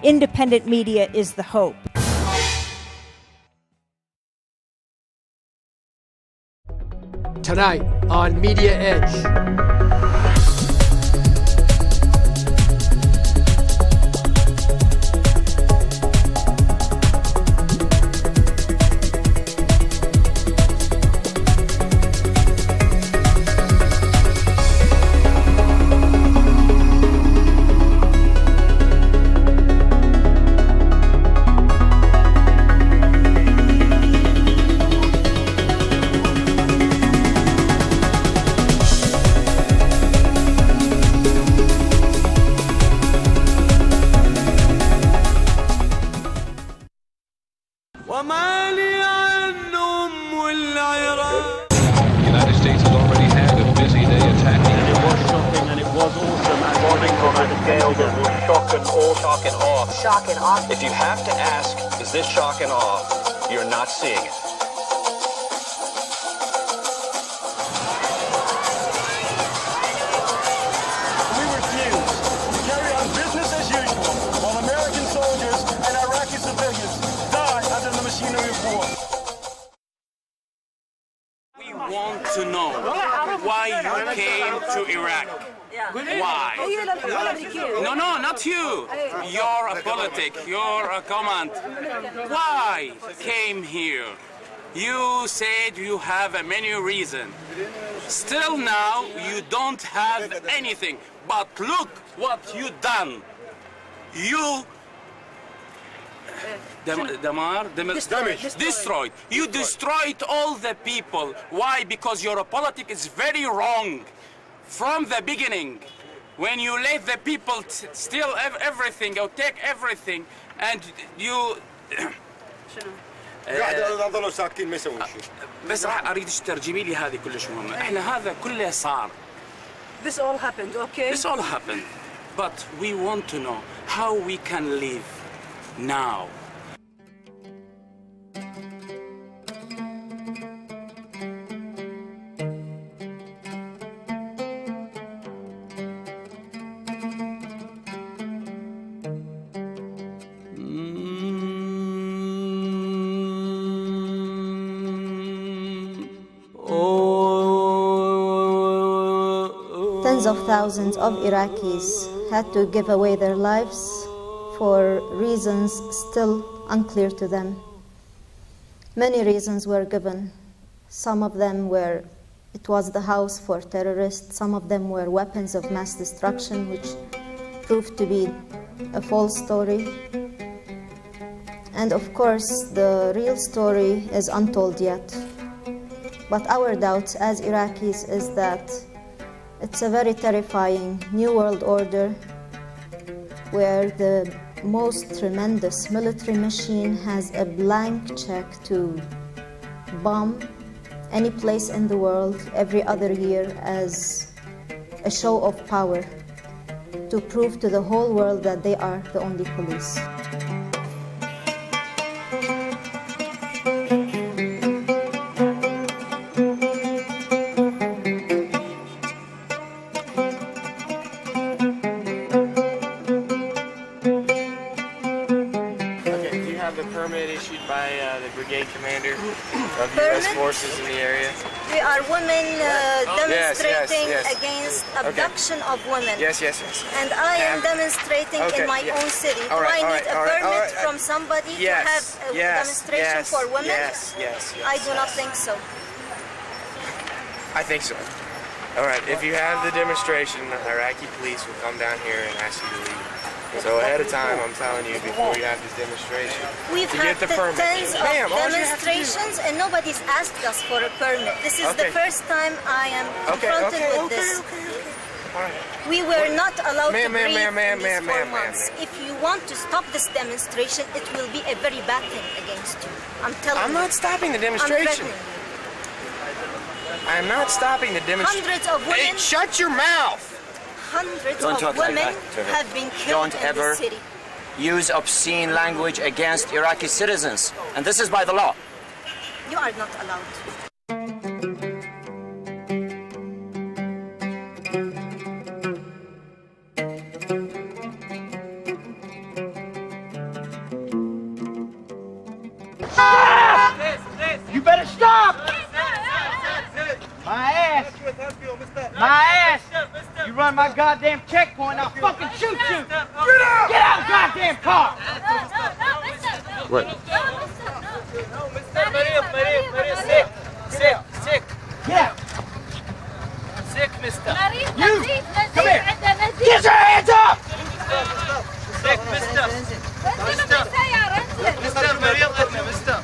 Independent media is the hope. Tonight on Media Edge. The United States has already had a busy day attacking. And it was shocking and it was awesome. And bombing on a scale that was shock and awe. Shock and awe. Shock and awe. If you have to ask, is this shock and awe, you're not seeing it. We refuse to carry on business as usual while American soldiers and Iraqi civilians die under the machinery of war. We want to know why you came to Iraq. Why? No, not you. You're a politic. You're a command. Why came here? You said you have a many reason. Still now, you don't have anything. But look what you done. You destroyed. You destroyed all the people. Why? Because your politic is very wrong. From the beginning, when you let the people steal everything or take everything, and you بس اريد ترجمي لي هذه كلش مهمه. احنا هذا كله صار. This all happened, okay? This all happened, but we want to know how we can live now. Tens of thousands of Iraqis had to give away their lives for reasons still unclear to them. Many reasons were given. Some of them were it was the house for terrorists. Some of them were weapons of mass destruction, which proved to be a false story. And of course, the real story is untold yet. But our doubts as Iraqis is that it's a very terrifying new world order where the most tremendous military machine has a blank check to bomb any place in the world every other year as a show of power to prove to the whole world that they are the only police. The permit issued by the brigade commander of U.S. forces in the area. We are women demonstrating against abduction of women. Yes. And I am demonstrating in my own city. Do I need a permit from somebody to have a demonstration for women? Yes. I do not think so. I think so. All right, if you have the demonstration, Iraqi police will come down here and ask you to leave. So ahead of time, I'm telling you, before you have this demonstration, We've to had get the permit. tens of demonstrations and nobody's asked us for a permit. This is the first time I am confronted with this. All right. We were not allowed to breathe ma'am, in these 4 months. If you want to stop this demonstration, it will be a very bad thing against you. I'm telling you. I'm not stopping the demonstration. I'm not stopping the demonstration. Hundreds of women. Hey, shut your mouth! Hundreds of women have been killed in this city. Use obscene language against Iraqi citizens, and this is by the law. You are not allowed. My ass! You run my goddamn checkpoint, I'll fucking shoot you! Get out, goddamn car! What? Sick. Get out. Sick, mister. You! Come here! Get your hands up! Sick, mister. مستر مريض عندنا مستر.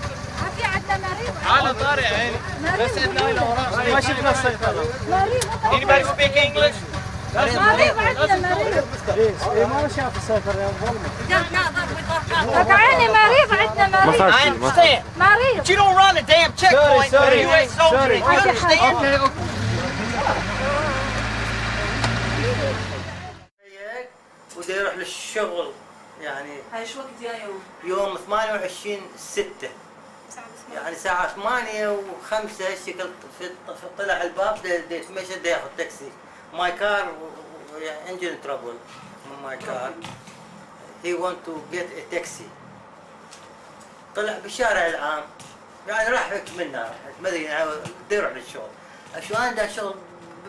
على طاري عيني. بس عندنا هنا وراء. ما شفنا السيطرة. Anybody speak English? مريض عندنا مريض. ايه ما شاف السيطرة يا ظلمة. عيني مريض عندنا مريض. I understand. مريض. But you don't run a damn checkpoint for a U.S. soldier. You understand? Okay. وده يروح للشغل يعني. هاي ايش وقت جاي يوم 28/6 يعني الساعة 8:05 شكل طلع الباب يتمشى دا ياخذ تاكسي. ماي كار انجن ترابل ماي كار. هي ونت تو جيت ا تاكسي. طلع بالشارع العام يعني راح منها ما ادري بده يروح للشغل. شو انا دا شغل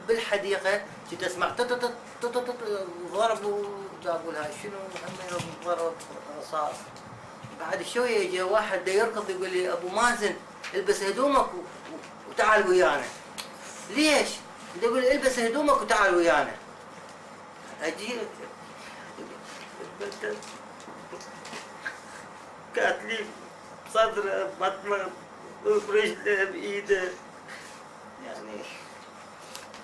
بالحديقة كنت اسمع ضربوا جابوا لها شنو ضرب رصاص. بعد شويه يجي واحد يركض يقول لي ابو مازن البس هدومك وتعال ويانا. ليش؟ يقول لي البس هدومك وتعال ويانا. اجي كانت لي صدره بطنه برجله بايده يعني.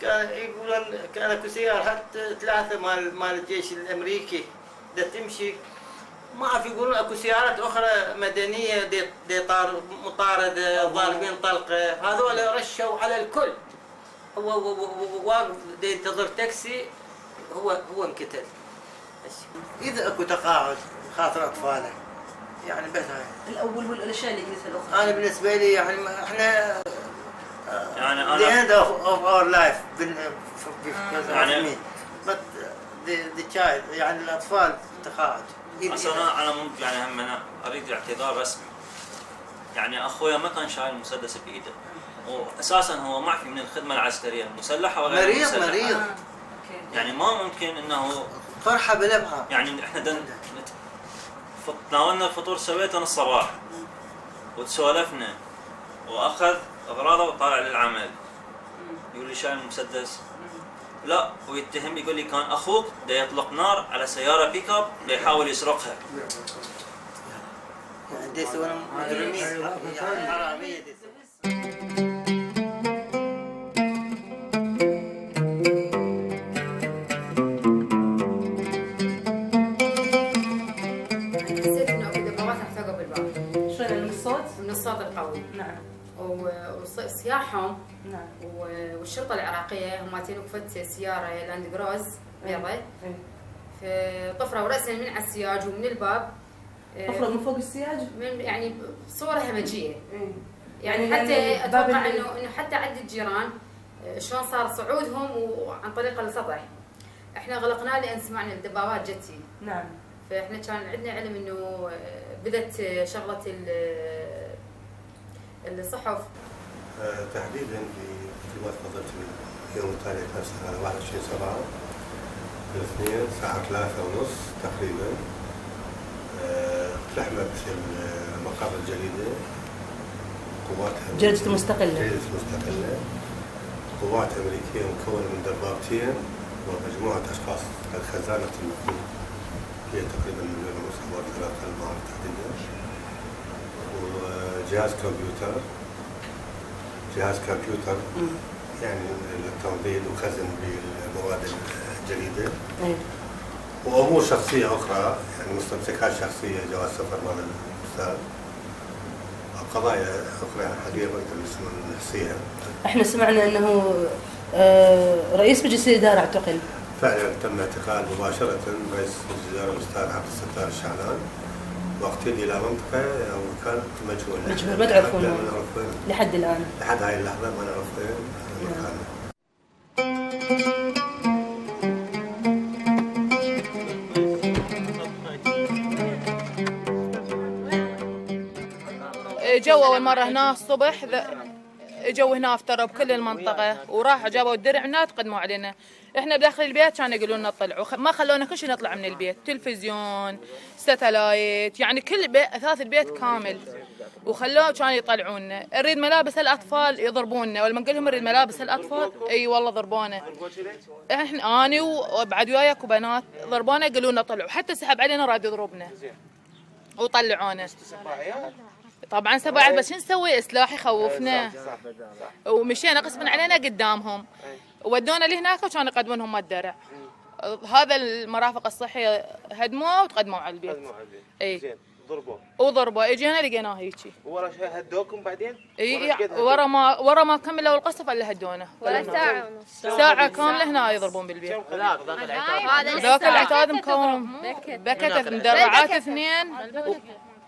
كان يقولون كان اكو سيارة حتى 3 مال الجيش الامريكي دا تمشي ما اعرف يقولون اكو سيارات اخرى مدنيه دي مطارده ضاربين طلقه. هذول رشوا على الكل. هو واقف ينتظر تاكسي. هو انقتل. اذا اكو تقاعد خاطر اطفاله يعني بس هاي الاول والاشياء اللي قلتها الاخرى. انا بالنسبه لي يعني احنا يعني the end of our life يعني but the child يعني الأطفال تقاعد. أصلا أنا ممكن يعني هم أنا أريد اعتذار رسمي. يعني أخويا ما كان شايل مسدس بإيده وأساسا هو معفي من الخدمة العسكرية مسلحة ولا غير مسلحة. مريض يعني ما ممكن إنه فرحة بلبعة. يعني إحنا تناولنا الفطور سويته الصباح وتسولفنا وأخذ أغراضه وطالع للعمل. يقول لي شايل مسدس. لا ويتهم يقول لي كان أخوك دا يطلق نار على سيارة بيك اب دا يحاول يسرقها. يعني دي سوى مجرمين يعني حرامية دي حسيت انه اكو دبابات احتقوا بالباب. شلون من الصوت؟ من الصوت القوي. نعم. وصياحهم نعم. والشرطه العراقيه هم تين وقفت سياره لاند جروز بيضاء. فطفروا راسا من على السياج ومن الباب. طفروا من فوق السياج؟ من يعني بصوره همجيه. يعني حتى اتوقع انه حتى عند الجيران شلون صار صعودهم وعن طريق السطح. احنا غلقناه لان سمعنا الدبابات جتي. نعم. فاحنا كان عندنا علم انه بدت شغله الصحف. تحديدا في ما تفضلت يوم التاريخ نفسه على 21/7 الاثنين الساعة 3:30 تقريبا. اقتحمت مقر الجريدة قوات جريدة المستقلة. قوات أمريكية مكونة من دبابتين ومجموعة أشخاص الخزانة المفروض هي تقريبا 1.5 مليون أو 3 المعارض تحديدا. وجهاز كمبيوتر يعني للتنظيم وخزن بالمواد الجديدة. وأمور شخصية أخرى يعني مستمسكات شخصية جواز سفر مال الأستاذ. قضايا أخرى يعني حقيقة ما نقدر نحصيها. احنا سمعنا أنه رئيس مجلس الإدارة اعتقل. فعلا تم اعتقال مباشرة رئيس مجلس الإدارة الأستاذ عبد الستار الشعلان واقتيل إلى منطقة وكان مجهول ما تعرفونه لحد الآن. لحد هاي اللحظة ما نعرف وين مكانه. جو أول مرة هنا الصبح اجوا هنا افتروا بكل المنطقه وراحوا جابوا الدرع هنا تقدموا علينا. احنا بداخل البيت كانوا يقولوا لنا اطلعوا، ما خلونا كل شيء نطلع من البيت، تلفزيون، ستلايت، يعني كل اثاث البيت كامل. وخلوه كانوا يطلعونا، نريد ملابس الاطفال يضربونا، ولما نقول لهم نريد ملابس الاطفال اي والله ضربونا. احنا اني وبعد وياك وبنات ضربونا يقولوا لنا طلعوا، حتى سحب علينا راد يضربنا وطلعونا. طبعا سباعات بس شو نسوي؟ سلاح يخوفنا. ومشينا قسما علينا قدامهم ودونا لهناك وكانوا يقدمونهم الدرع. هذا المرافق الصحيه هدموه وتقدموا على البيت. اي وضربوا اجينا لقيناه هيجي. ورا شوي هدوكم بعدين؟ اي ورا ما كملوا القصف الا هدونا. ولا ساعه ونص. ساعه كامله هنا يضربون بالبيت. ذاك العتاد مكون بكته مدرعات 2.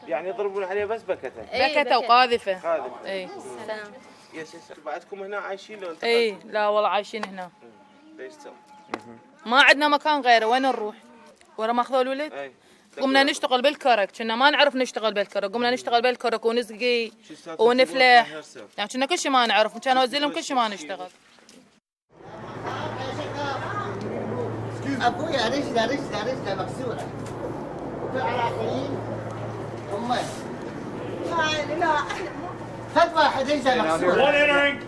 يعني يضربون عليه بس بكته؟ بكته وقاذفه. اي يس بعدكم هنا عايشين لو انت؟ اي لا والله عايشين هنا. ليش تسوي؟ ما عندنا مكان غيره، وين نروح؟ ورا ما اخذوا الولد؟ قمنا نشتغل بالكرك، كنا ما نعرف نشتغل بالكرك، قمنا نشتغل بالكرك ونسقي ونفلح، يعني كنا كل شيء ما نعرف، كان نوزع لهم كل شيء ما نشتغل. ابويا رجله مكسوره. العراقيين هم لا فد واحد رجله مكسوره.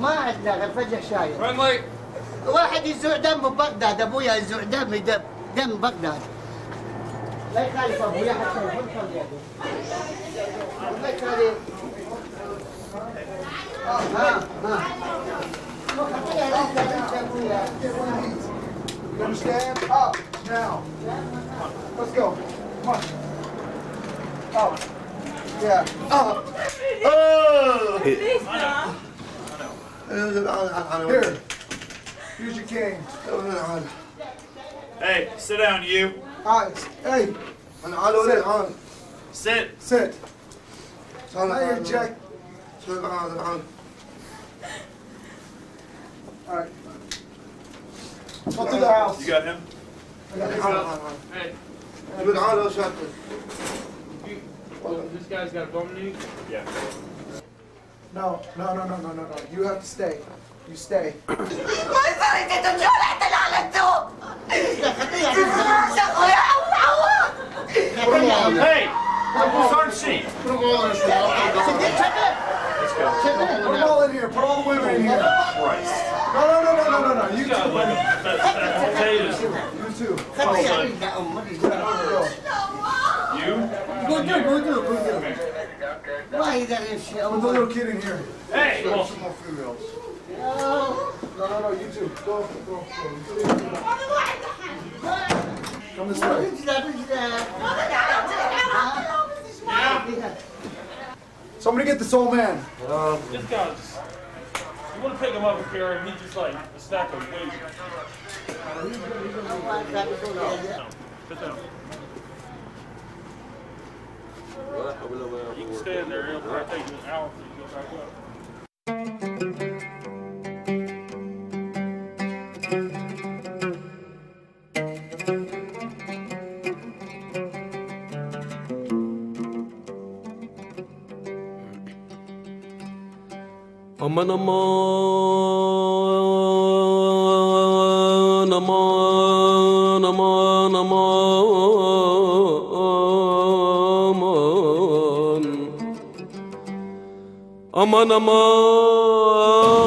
ما عندنا غير فجأة شايل. واحد يزوع دم ببغداد، ابويا يزوع دم ببغداد. لا يخالف ابويا حتى يكون صديقه. لا يخالف. You understand? Up now. Let's go. Come on. Up. Yeah. Up. Oh! Here. Here's your cane. Hey, sit down, you. Hey. Sit. Sit. Hey, Jack. All right. Go to the house. You got him? Hey. This guy's got a bum knee? Yeah. No. You have to stay. You stay. Hey! Start sheet. Put them all in here. Let's go. Put them all in here. Put all the women in here. Christ. No. You too, buddy. Potatoes. You too. You? Go do. Why is that in shit? Put the little kid in here. Hey! Some more females. No, you too. Go. Come this way. Somebody get this old man. This guy's... You want to pick him up and carry him, he's just like a stack of weight. Sit down. You can stand there, it'll probably take you an hour for you to go back up. أمان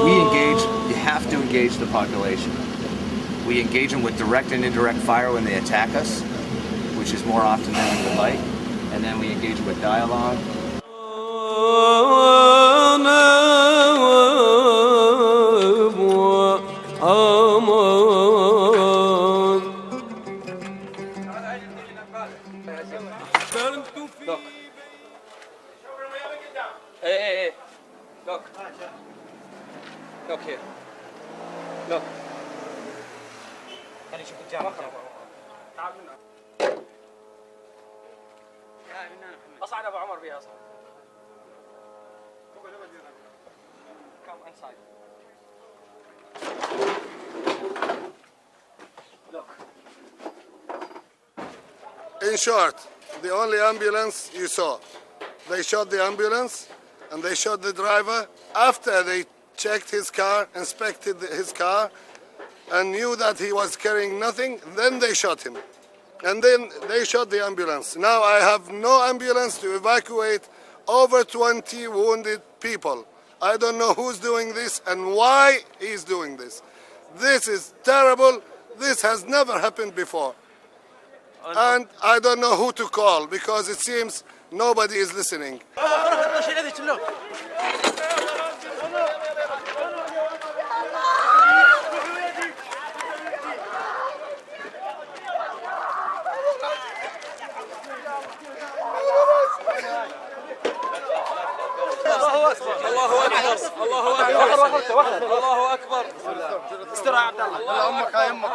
We engage, you have to engage the population. We engage them with direct and indirect fire when they attack us, which is more often than we would like, and then we engage them with dialogue. Look. Hey. Look. Look here. Look. خليني اشوف الجامعة. اصعد ابو عمر بيها اصعد. Come inside. Look. In short, the only ambulance you saw, they shot the ambulance and they shot the driver After they checked his car, inspected his car, and knew that he was carrying nothing, then they shot him. And then they shot the ambulance. Now I have no ambulance to evacuate over 20 wounded people. I don't know who's doing this and why he's doing this. This is terrible. This has never happened before. And I don't know who to call because it seems nobody is listening. الله اكبر استر يا عبد الله امك هاي امك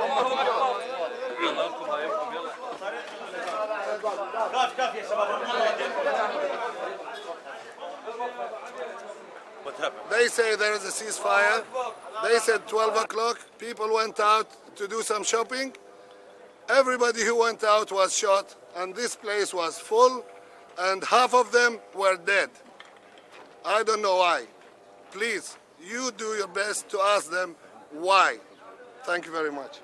كاف يا شباب. They say there is a ceasefire. They said 12 o'clock. People went out to do some shopping. Everybody who went out was shot, and this place was full, and half of them were dead. I don't know why. Please, you do your best to ask them why. Thank you very much.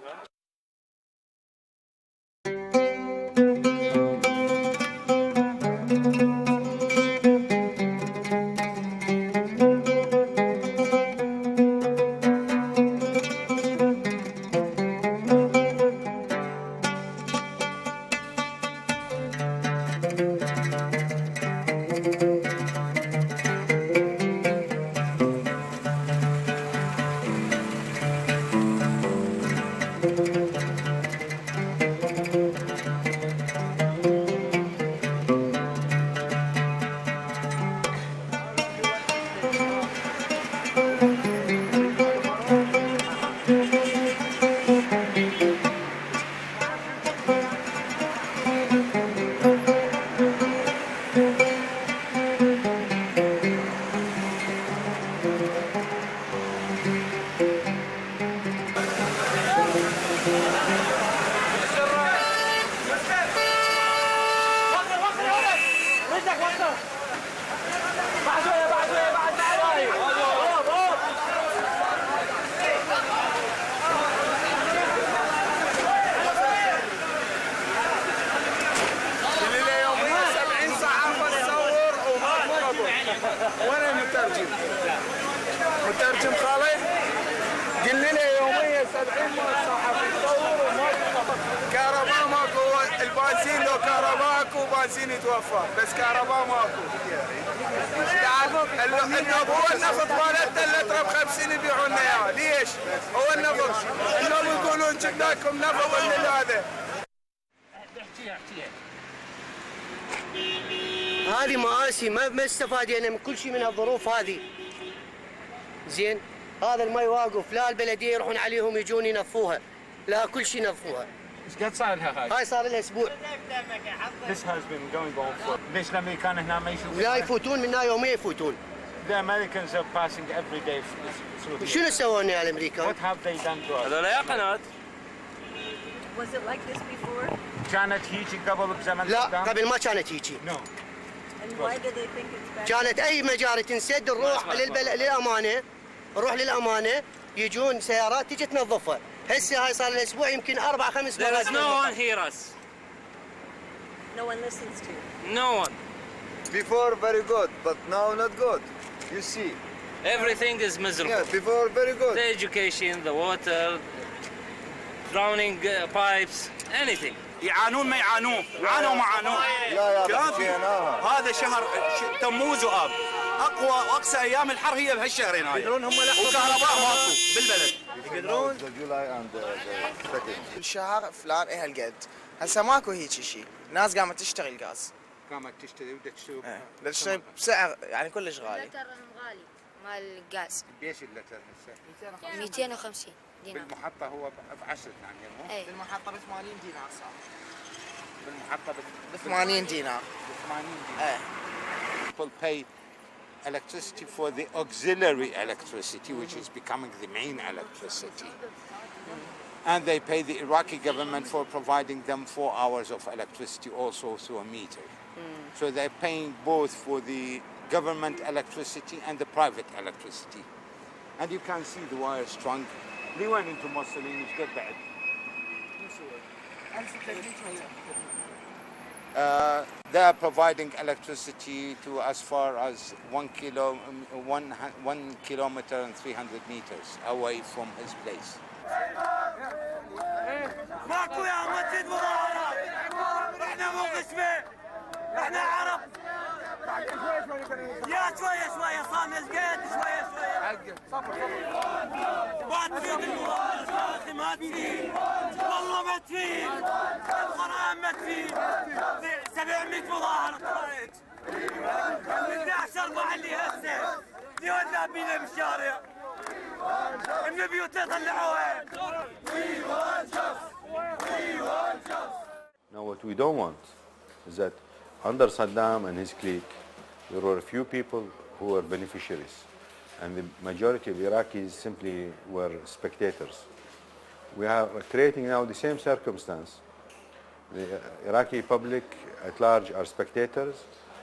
مترجم خالد قل لي يوميا 70 صحفي يصور وما كهرباء ماكو. البنزين لو كهرباء اكو بنزين يتوفر بس كهرباء ماكو. هو النفط مالتنا اللتر ب50 يبيعوا لنا اياه. ليش؟ هو النفط انهم يقولون جبناكم نفط من هذا. هذه مآسي ما استفادينا من كل شيء من الظروف هذه. زين هذا المي واقف، لا البلديه يروحون عليهم يجون ينظفوها، لا كل شيء ينظفوها. ايش قد صار لها هاي؟ هاي صار لها اسبوع. This has been going on for. ليش الامريكان هنا ما يشوفون؟ لا يفوتون منا يوميا يفوتون. The Americans are passing every day through here. شنو سووا لنا الامريكان؟ What have they done to us? هذول يا قناة. Was it like this before? كانت هيجي قبل بزمن لا صدام؟ قبل ما كانت هيجي. No. And why do they think it's bad? كانت اي مجاري تنسد نروح للامانه، نروح للامانه يجون سيارات تجي تنظفها. هسه هاي صار لها اسبوع يمكن 4-5 There مرات. is no one hear us. No one listens to you. No one. Before very good, but now not good. You see. Everything is miserable. Yeah, before very good. The education, the water, drowning pipes, anything. يعانون ما يعانون، عانوا ما عانوا. لا يا كافي. هذا شهر تموز وآب. أقوى وأقصى أيام الحر هي بهالشهرين هاي. يقدرون هم وكهرباء ماكو بالبلد. يقدرون. الشهر فلان إيه هالقد. هسه ماكو هيك شيء، الناس قامت تشتغي الغاز. قامت تشتري وبدها تشتري. بدها تشتري بسعر يعني كلش غالي. اللتر غالي مال الغاز. بيش اللتر هسه؟ 250 دينار. بالمحطة هو ب10 ثانية مو؟ اي بالمحطة ب 80 دينار صار. بالمحطة ب 80 دينار. ب 80 دينار. People pay electricity for the auxiliary electricity, which is becoming the main electricity. And they pay the Iraqi government for providing them 4 hours of electricity also through a meter. So they're paying both for the government electricity and the private electricity. And you can see the wire strung. They went into Mussolini, get back. They are providing electricity to as far as 1 kilometer and 300 meters away from his place. ماكو يا مسجد مظاهرات، احنا مو قسمين، احنا عرب. يا شويه شويه صام القيد شويه شويه. ما تفيد المظاهرات ما تفيد، والله ما تفيد، القرآن ما تفيد. 700 مظاهرة طلعت. 11/4 اللي هسه يولع بينا بالشارع. من البيوت يطلعوها. Now what we don't want is that under Saddam and his clique, there were a few people who were beneficiaries, and the majority of Iraqis simply were spectators. We are creating now the same circumstance. The Iraqi public at large are spectators.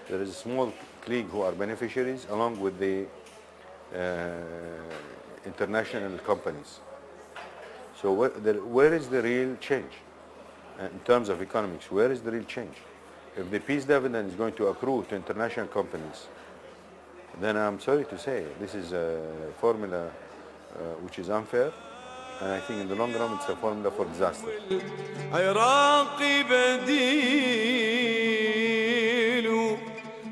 There is a small clique who are beneficiaries along with the international companies. So where is the real change? In terms of economics, where is the real change? If the peace dividend is going to accrue to international companies, then I'm sorry to say this is a formula which is unfair, and I think in the long run it's a formula for disaster. عراقي بديل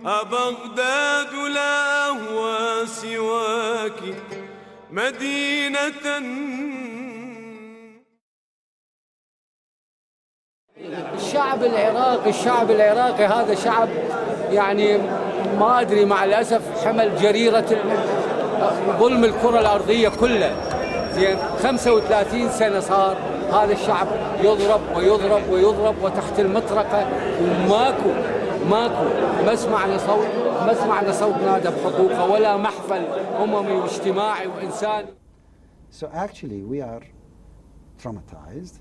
بغداد لا هو سواك مدينة. الشعب العراقي هذا شعب يعني ما أدري مع الأسف حمل جريرة ظلم الكرة الأرضية كلها. زين 35 سنة صار هذا الشعب يضرب ويضرب ويضرب وتحت المطرقة وماكو ما سمعنا صوت نادى بحقوقه ولا محفل أممي واجتماعي وإنساني. So actually we are traumatized,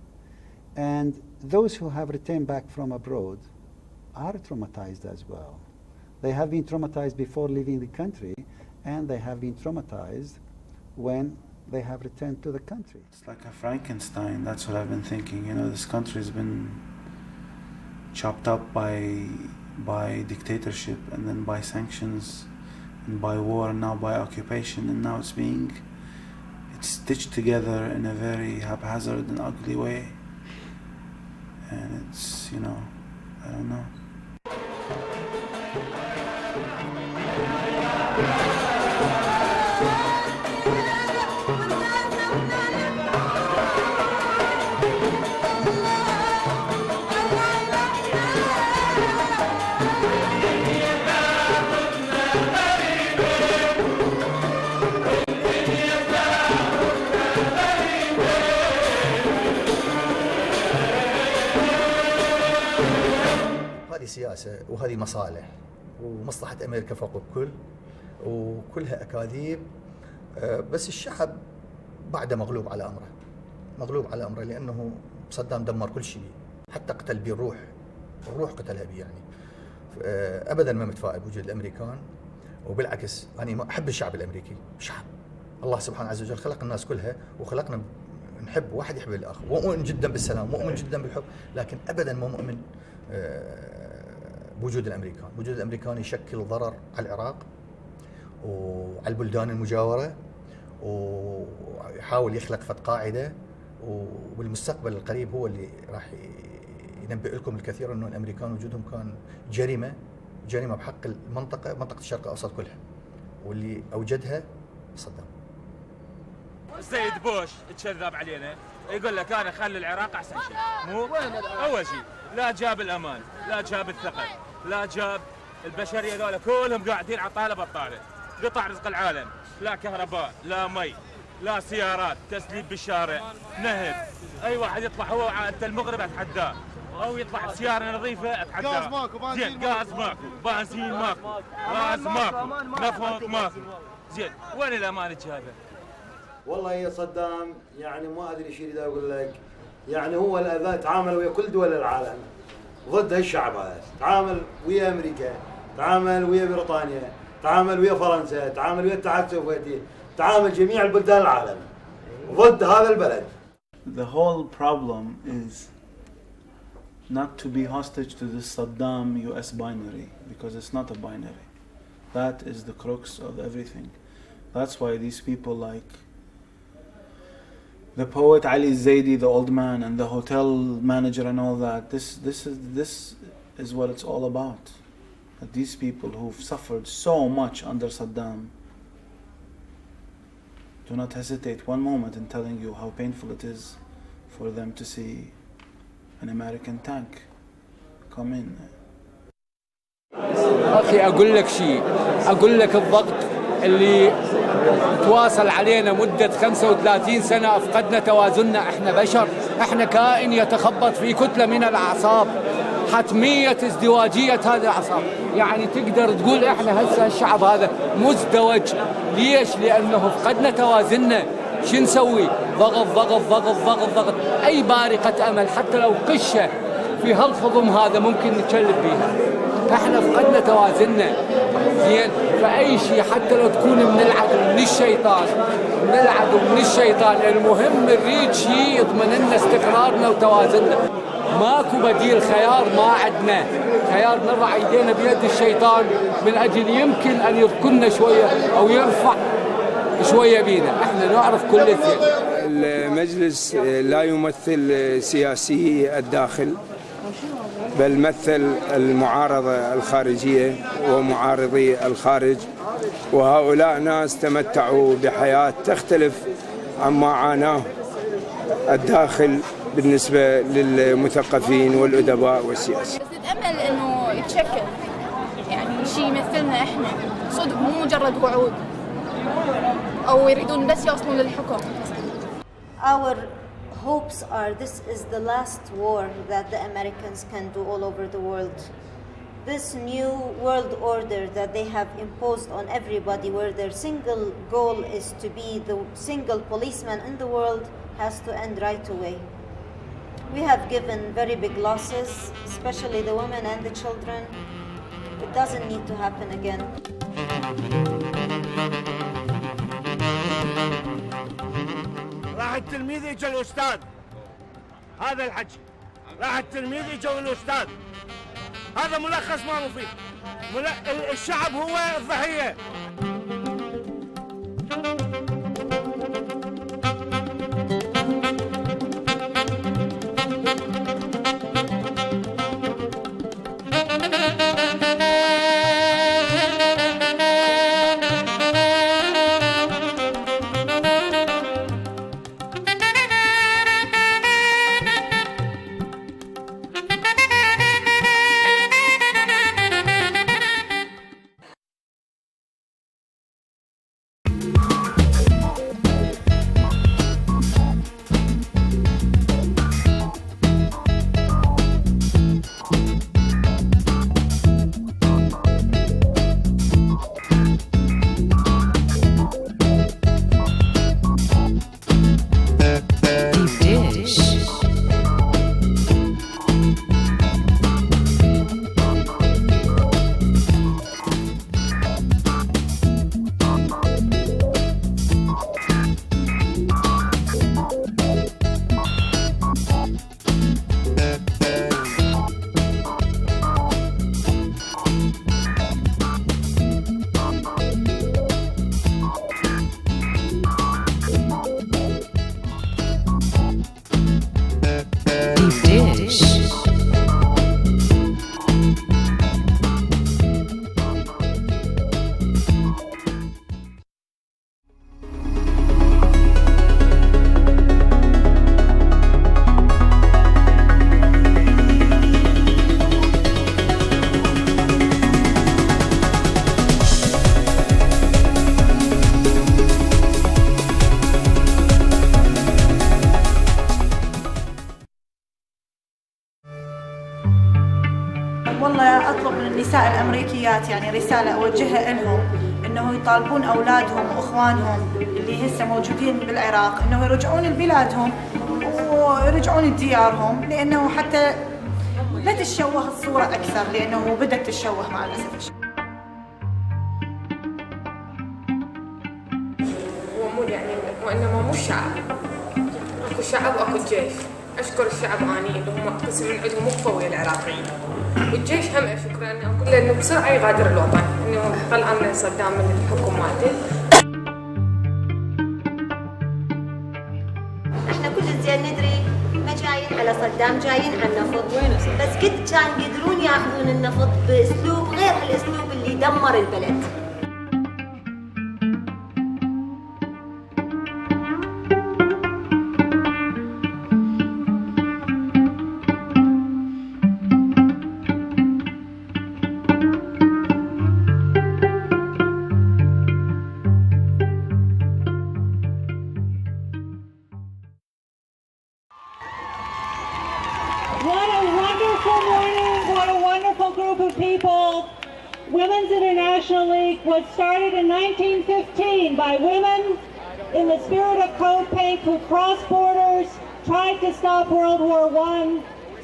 and those who have returned back from abroad are traumatized as well. They have been traumatized before leaving the country, and they have been traumatized when they have returned to the country. It's like a Frankenstein, that's what I've been thinking. You know, this country has been chopped up by dictatorship, and then by sanctions, and by war, and now by occupation, and now it's stitched together in a very haphazard and ugly way. And it's, you know, I don't know. هذه سياسة وهذه مصالح ومصلحة أمريكا فوق الكل وكلها أكاذيب. بس الشعب بعده مغلوب على أمره لأنه صدام دمر كل شيء، حتى قتل بيه الروح قتلها بيه يعني. أبدا ما متفائل بوجود الأمريكان، وبالعكس أنا أحب الشعب الأمريكي. شعب الله سبحانه عز وجل خلق الناس كلها وخلقنا نحب، واحد يحب الآخر، ومؤمن جدا بالسلام، مؤمن جدا بالحب، لكن أبدا ما مؤمن بوجود الأمريكان. وجود الأمريكان يشكل ضرر على العراق وعلى البلدان المجاورة، ويحاول يخلق فد قاعدة، وبالمستقبل القريب هو اللي راح ينبئ لكم الكثير أنه الأمريكان وجودهم كان جريمة بحق منطقة الشرق الأوسط كلها، واللي أوجدها صدام. السيد بوش تشذب علينا، يقول لك انا خلي العراق احسن شيء، مو اول شيء لا جاب الامان، لا جاب الثقل، لا جاب البشريه ذولا كلهم قاعدين عطاله بطاله، قطع رزق العالم، لا كهرباء، لا مي، لا سيارات، تسليب بالشارع، نهب، اي واحد يطلع هو وعائلة المغرب اتحداه، او يطلع بسياره نظيفه اتحداه. غاز ماكو، زين غاز ماكو، بنزين ماكو، غاز ماكو، نفط ماكو، زين وين الامان هذا؟ والله يا صدام يعني ما ادري ايش يريد اقول لك، يعني هو الان تعامل ويا كل دول العالم ضد هالشعب هذا، تعامل ويا امريكا، تعامل ويا بريطانيا، تعامل ويا فرنسا، تعامل ويا الاتحاد السوفيتي، تعامل جميع البلدان العالم ضد هذا البلد. The whole problem is not to be hostage to this Saddam US binary, because it's not a binary. That is the crux of everything. That's why these people like the poet Ali Zaidi, the old man, and the hotel manager and all that, this is what it's all about. That these people who've suffered so much under Saddam do not hesitate one moment in telling you how painful it is for them to see an American tank come in. أخي أقول لك شيء، أقول لك الضغط اللي تواصل علينا مدة 35 سنة، أفقدنا توازننا. إحنا بشر، إحنا كائن يتخبط في كتلة من الأعصاب. حتمية ازدواجية هذه الأعصاب، يعني تقدر تقول إحنا هسه الشعب هذا مزدوج. ليش؟ لأنه فقدنا توازننا. شو نسوي؟ ضغط ضغط ضغط ضغط ضغط. أي بارقة أمل حتى لو قشة في هالخضم هذا ممكن نتشلب بيها. احنا فقدنا توازننا. زين، فأي شيء حتى لو تكون من العدو من الشيطان، من العدو من الشيطان، المهم نريد شيء يضمن لنا استقرارنا وتوازننا. ماكو بديل، خيار ما عندنا، خيار نضع ايدينا بيد الشيطان من اجل يمكن ان يركننا شويه او يرفع شويه بينا. احنا نعرف كل شيء. المجلس لا يمثل سياسي الداخل، بل مثل المعارضة الخارجية ومعارضي الخارج، وهؤلاء ناس تمتعوا بحياة تختلف عما عاناه الداخل بالنسبة للمثقفين والأدباء والسياسيين. بس نتأمل إنه يتشكل يعني شيء يمثلنا إحنا صدق، مو مجرد وعود أو يريدون بس يوصلون للحكم. Our hopes are this is the last war that the Americans can do all over the world. This new world order that they have imposed on everybody, where their single goal is to be the single policeman in the world, has to end right away. We have given very big losses, especially the women and the children. It doesn't need to happen again. راح التلميذ يجي الأستاذ، هذا الحكي. راح التلميذ يجي الأستاذ، هذا ملخص ما مفيد. الشعب هو الضحية. والله أطلب من النساء الأمريكيات يعني رسالة أوجهها لهم، إنه يطالبون أولادهم وإخوانهم اللي هسه موجودين بالعراق إنه يرجعون لبلادهم ويرجعون لديارهم، لأنه حتى لا تتشوه الصورة أكثر، لأنه بدأت تتشوه مع الأسف. وإنما مو الشعب. أكو شعب وأكو جيش. أشكر الشعب أني اللي هم قسم من عندهم قوي العراقيين. والجيش هم أشكره أني أقول له إنه بسرعة يغادر الوطن، إنه طلع من صدام من الحكم مالته. احنا كل زين ندري ما جايين على صدام، جايين على النفط، بس قد كان يقدرون ياخذون النفط باسلوب غير الاسلوب اللي دمر البلد. Women's International League was started in 1915 by women in the spirit of Code Pink who crossed borders, tried to stop World War I,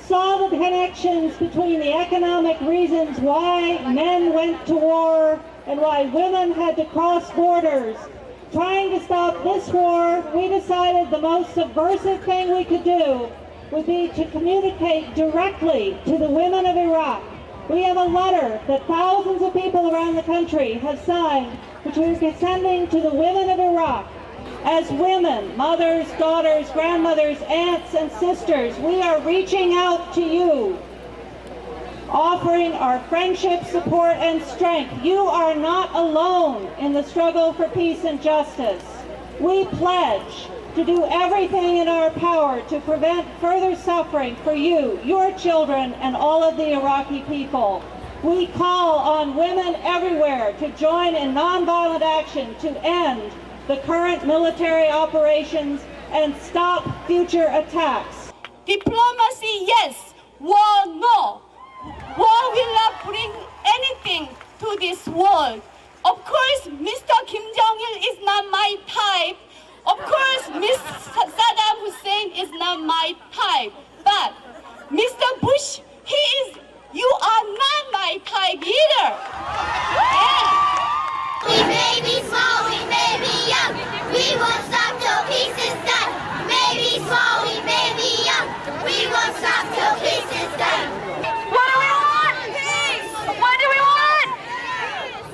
saw the connections between the economic reasons why men went to war and why women had to cross borders. Trying to stop this war, we decided the most subversive thing we could do would be to communicate directly to the women of Iraq. We have a letter that thousands of people around the country have signed, which we're sending to the women of Iraq. As women, mothers, daughters, grandmothers, aunts, and sisters, we are reaching out to you, offering our friendship, support, and strength. You are not alone in the struggle for peace and justice. We pledge to do everything in our power to prevent further suffering for you, your children, and all of the Iraqi people. We call on women everywhere to join in nonviolent action to end the current military operations and stop future attacks. Diplomacy, yes. War, no. War will not bring anything to this world. Of course, Mr. Kim Jong-il is not my type. Of course, Saddam Hussein is not my type. But Mr. Bush, you are not my type either. We may be small, we may be young. We won't stop till peace is done. May be small, we may be young. We won't stop till peace is done. What do we want? Peace. What do we want?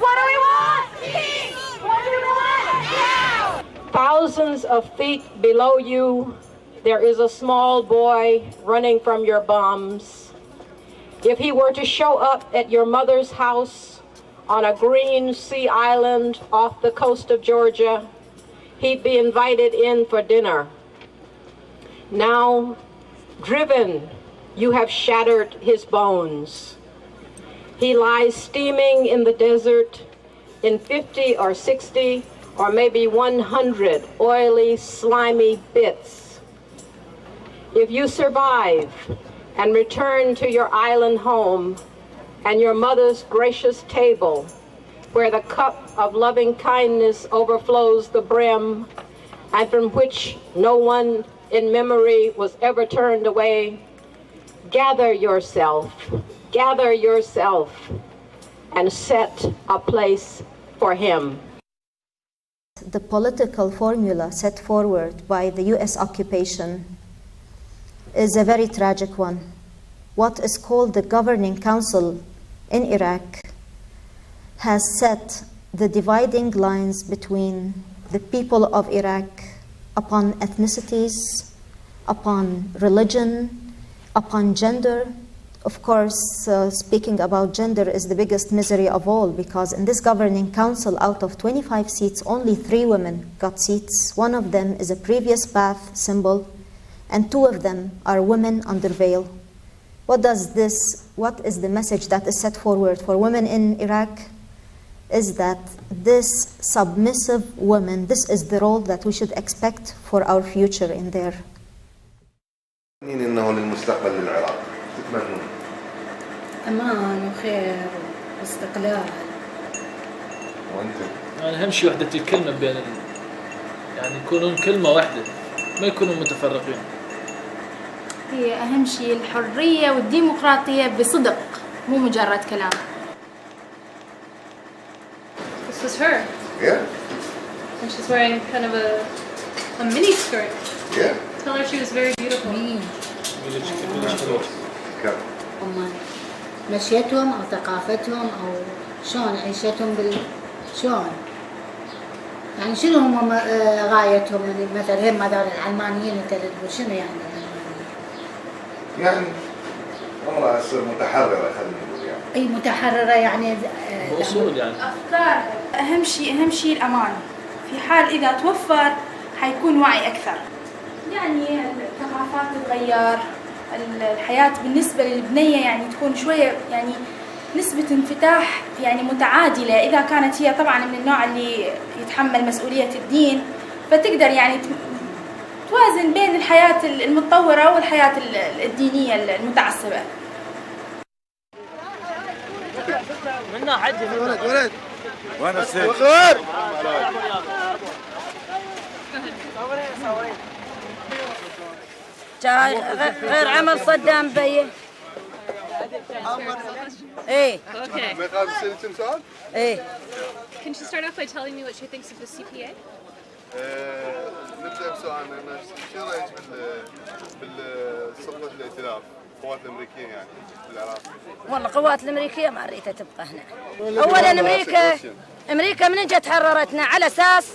What do we want? Peace. What do we want? Now. Thousands of feet below you, there is a small boy running from your bombs. If he were to show up at your mother's house on a green sea island off the coast of Georgia, he'd be invited in for dinner. Now, driven, you have shattered his bones. He lies steaming in the desert in 50 or 60 or maybe 100 oily, slimy bits. If you survive and return to your island home and your mother's gracious table, where the cup of loving kindness overflows the brim, and from which no one in memory was ever turned away, gather yourself, and set a place for him. The political formula set forward by the US occupation is a very tragic one. What is called the Governing Council in Iraq has set the dividing lines between the people of Iraq upon ethnicities, upon religion, upon gender. Of course, speaking about gender is the biggest misery of all, because in this governing council, out of 25 seats, only 3 women got seats. One of them is a previous Ba'ath symbol, and 2 of them are women under veil. What is the message that is set forward for women in Iraq? Is that this submissive woman, this is the role that we should expect for our future in there. إنه للمستقبل للعراق تتمنون أمان وخير واستقلال. وأنتم؟ يعني أهم شيء وحدة الكلمة بين يعني يكونون كلمة واحدة ما يكونوا متفرقين. هي أهم شيء الحرية والديمقراطية بصدق مو مجرد كلام. This was her. Yeah. And she's wearing kind of a A mini skirt. Yeah. Tell her she was very beautiful. هم مشيتهم أو ثقافتهم أو شلون عيشتهم شلون يعني شنو هم غايتهم مثلا هم هذول العلمانيين انت تقول شنو يعني والله تصير متحررة خلينا نقول يعني. اي متحررة يعني اصول يعني. أفكار أهم شيء الأمان. في حال إذا توفر حيكون وعي أكثر. يعني الثقافات تتغير، الحياة بالنسبة للبنية يعني تكون شوية يعني نسبة انفتاح يعني متعادلة إذا كانت هي طبعا من النوع اللي يتحمل مسؤولية الدين، فتقدر يعني توازن بين الحياة المتطورة والحياة الدينية المتعصبة. منا حجي ولد وانا السيد غير عمل صدام بيه. ايه. Okay. ما يخالف السنة سؤال؟ ايه. Can she start off by telling me what she thinks of the CPA? نبدأ بسؤالنا شو رأيك بالسلطة الائتلاف القوات الأمريكية يعني بالعراق؟ والله القوات الأمريكية ما ريتها تبقى هنا. أولاً أمريكا من جت حررتنا على أساس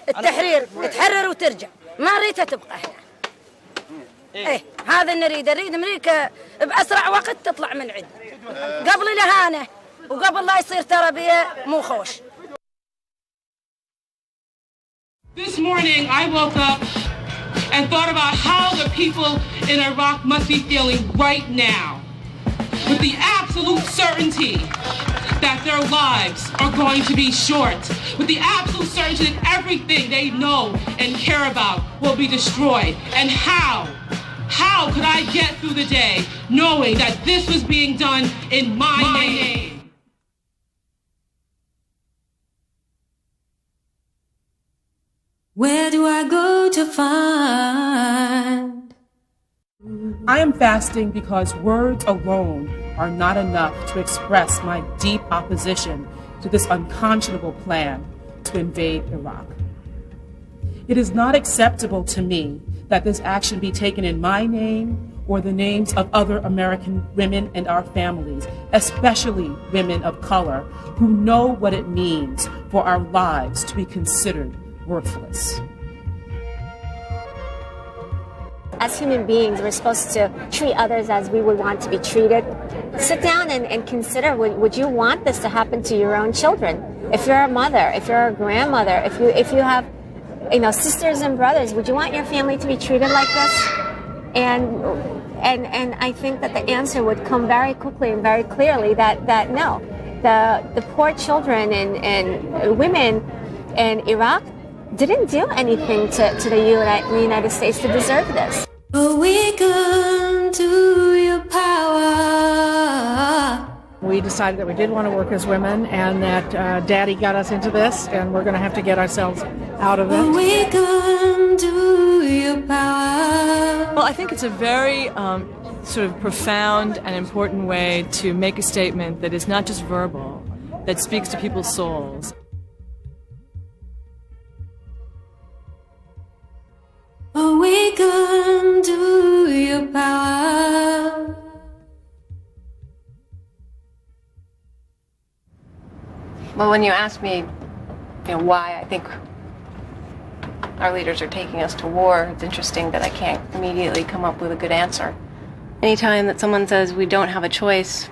التحرير تحرر وترجع، ما ريتها تبقى هنا. إيه هذا اللي نريد أمريكا بأسرع وقت تطلع من عندنا قبل الإهانة وقبل لا يصير تربية مو خوش. This morning I woke up and thought about how the people in Iraq must be feeling right now, with the absolute certainty that their lives are going to be short, with the absolute certainty that everything they know and care about will be destroyed. And how could I get through the day knowing that this was being done in my name? Where do I go to find? I am fasting because words alone are not enough to express my deep opposition to this unconscionable plan to invade Iraq. It is not acceptable to me that this action be taken in my name or the names of other American women and our families, especially women of color who know what it means for our lives to be considered worthless. As human beings, we're supposed to treat others as we would want to be treated. Sit down and consider, would you want this to happen to your own children? If you're a mother, if you're a grandmother, if you have sisters and brothers, would you want your family to be treated like this? And I think that the answer would come very quickly and very clearly that no. The poor children and women in Iraq didn't do anything to the United States to deserve this. Awaken to your power. We decided that we did want to work as women and that Daddy got us into this and we're going to have to get ourselves out of it. Awaken to your power. Well, I think it's a very sort of profound and important way to make a statement that is not just verbal, that speaks to people's souls. Awaken to your power. Well, when you ask me, why I think our leaders are taking us to war, it's interesting that I can't immediately come up with a good answer. Anytime that someone says we don't have a choice,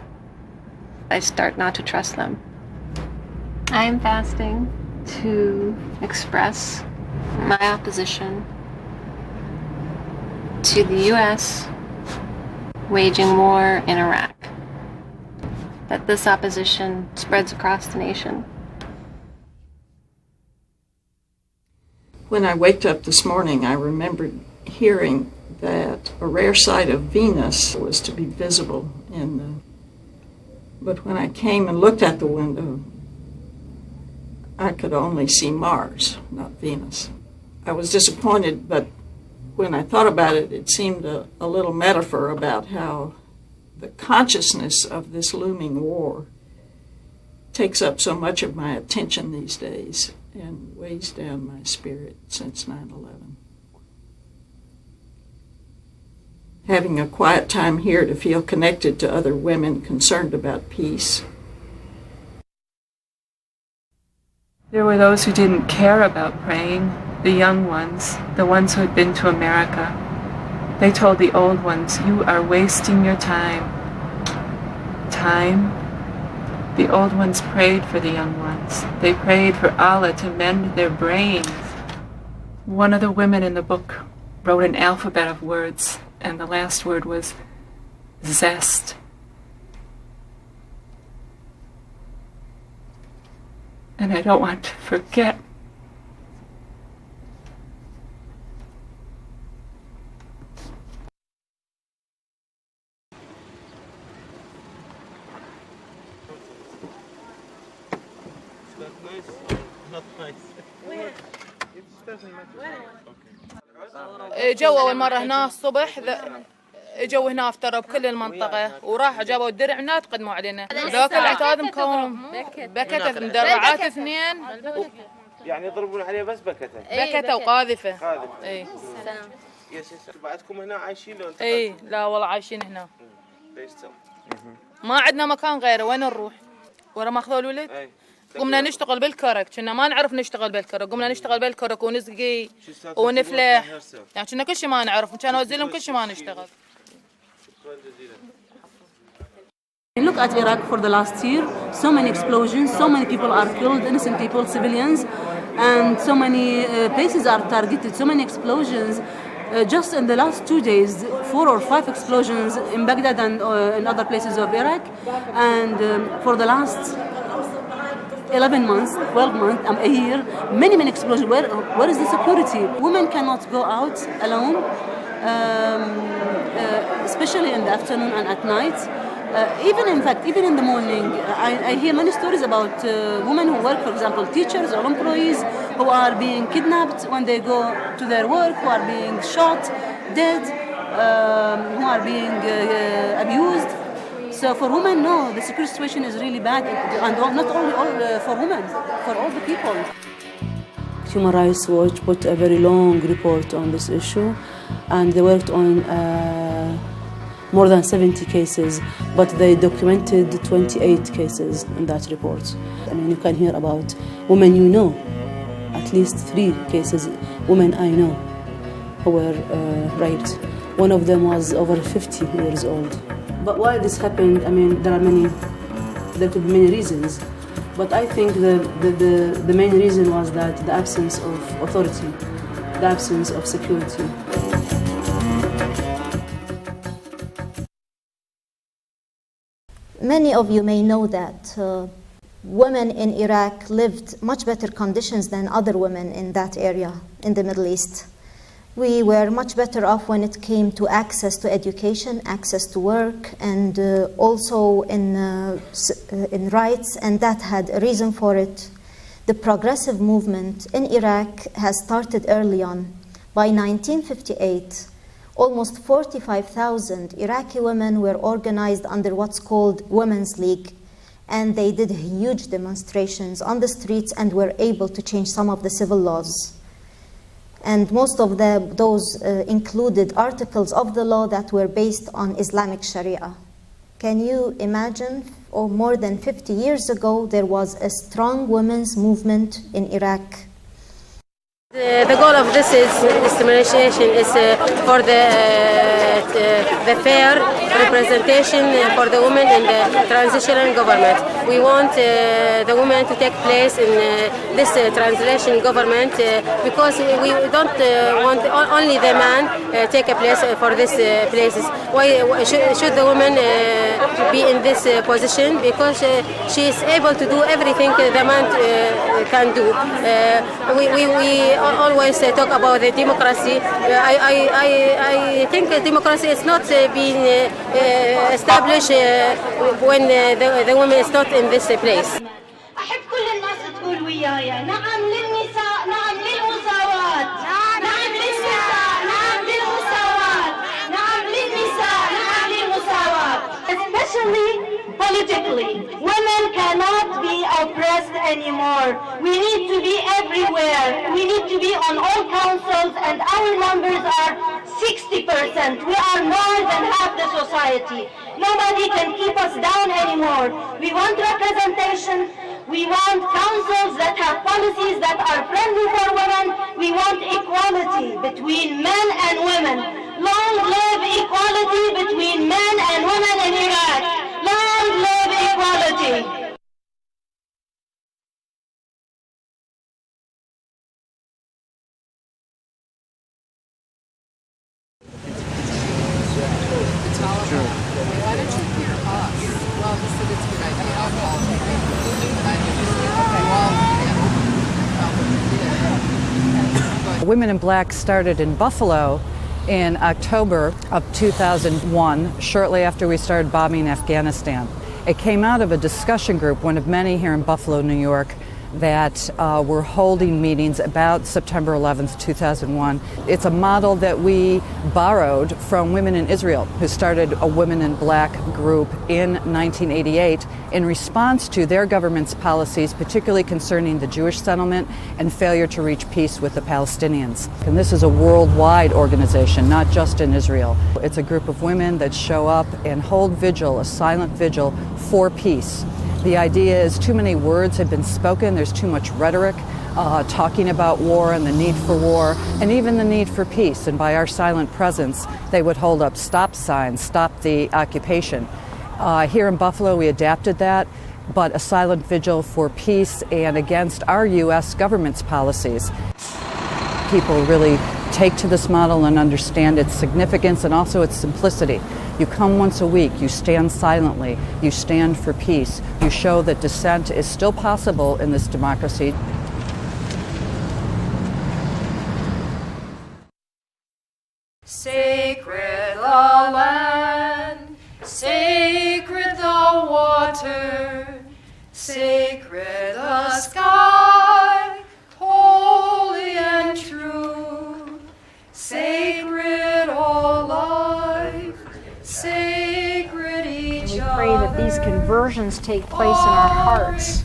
I start not to trust them. I am fasting to express my opposition to the U.S. waging war in Iraq. That this opposition spreads across the nation. When I waked up this morning, I remembered hearing that a rare sight of Venus was to be visible but when I came and looked at the window, I could only see Mars, not Venus. I was disappointed, but when I thought about it, it seemed a little metaphor about how the consciousness of this looming war takes up so much of my attention these days. and weighs down my spirit since 9/11. Having a quiet time here to feel connected to other women concerned about peace. There were those who didn't care about praying, the young ones, the ones who had been to America. They told the old ones, "You are wasting your time." Time? The old ones prayed for the young ones. They prayed for Allah to mend their brains. One of the women in the book wrote an alphabet of words, and the last word was zest. And I don't want to forget. جو أول مرة هنا الصبح جو هنا افتروا بكل المنطقة وراحوا جابوا الدرع هنا تقدموا علينا. ذاك العتاد مكون بكتة مدرعات اثنين. يعني يضربون عليه بس بكتة. بكتة وقاذفة. قاذفة. اي. يا سيدي بعدكم هنا عايشين لو انت؟ اي لا والله عايشين هنا. ليش تو؟ ما عندنا مكان غيره، وين نروح؟ ورا ما اخذوا الولد؟ اي. قمنا نشتغل بالكرك، كنا ما نعرف نشتغل بالكرك، قمنا نشتغل بالكرك ونسقي ونفلح، يعني كنا كل شيء ما نعرف، كان نوزلهم كل شيء ما نشتغل. Look at Iraq for the last year, so many explosions, so many people are killed, innocent people, civilians, and so many places are targeted, so many explosions. Just in the last 2 days, 4 or 5 explosions in Baghdad and in other places of Iraq, and for the last 11 months, 12 months, a year, many explosions. Where is the security? Women cannot go out alone, especially in the afternoon and at night. Even in the morning, I hear many stories about women who work, for example, teachers or employees who are being kidnapped when they go to their work, who are being shot, dead, who are being abused. So for women, no, the security situation is really bad, and not only for women, for all the people. Human Rights Watch put a very long report on this issue, and they worked on more than 70 cases, but they documented 28 cases in that report. I mean, you can hear about women you know, at least 3 cases, women I know, who were raped. One of them was over 50 years old. But why this happened, I mean, there could be many reasons, but I think the main reason was that the absence of authority, the absence of security. Many of you may know that women in Iraq lived much better conditions than other women in that area in the Middle East. We were much better off when it came to access to education, access to work, and also in rights, and that had a reason for it. The progressive movement in Iraq has started early on. By 1958, almost 45,000 Iraqi women were organized under what's called Women's League, and they did huge demonstrations on the streets and were able to change some of the civil laws. And most of those included articles of the law that were based on Islamic Sharia. Can you imagine, more than 50 years ago, there was a strong women's movement in Iraq. The goal of this discrimination is for the fair representation for the women in the transitional government. We want the women to take place in this transition government because we don't want only the man take a place for these places. Why should the woman be in this position? Because she is able to do everything the man can do. We always talk about the democracy. I think democracy is not being established when the woman is not in this place. أحب كل الناس تقول وياي نعم للنساء، نعم للمساواة، نعم للنساء، نعم للمساواة، نعم للنساء، نعم للمساواة. Especially politically, women cannot be oppressed anymore. We need to be everywhere. We need to be on all councils, and our numbers are 60%. We are more than half the society. Nobody can keep us down anymore. We want representation. We want councils that have policies that are friendly for women. We want equality between men and women. Long live equality between men and women in Iraq. Long live equality. Women in Black started in Buffalo in October of 2001, shortly after we started bombing Afghanistan. It came out of a discussion group, one of many here in Buffalo, New York, that were holding meetings about September 11th, 2001. It's a model that we borrowed from women in Israel, who started a Women in Black group in 1988 in response to their government's policies, particularly concerning the Jewish settlement and failure to reach peace with the Palestinians. And this is a worldwide organization, not just in Israel. It's a group of women that show up and hold vigil, a silent vigil for peace. The idea is too many words have been spoken, there's too much rhetoric talking about war and the need for war and even the need for peace. And by our silent presence, they would hold up stop signs, stop the occupation. Here in Buffalo, we adapted that, but a silent vigil for peace and against our U.S. government's policies. People really take to this model and understand its significance and also its simplicity. You come once a week, you stand silently, you stand for peace, you show that dissent is still possible in this democracy. Sacred the land, sacred the water, sacred the sky, holy and true, sacred all life, sacred each other. We pray that these conversions take place in our hearts,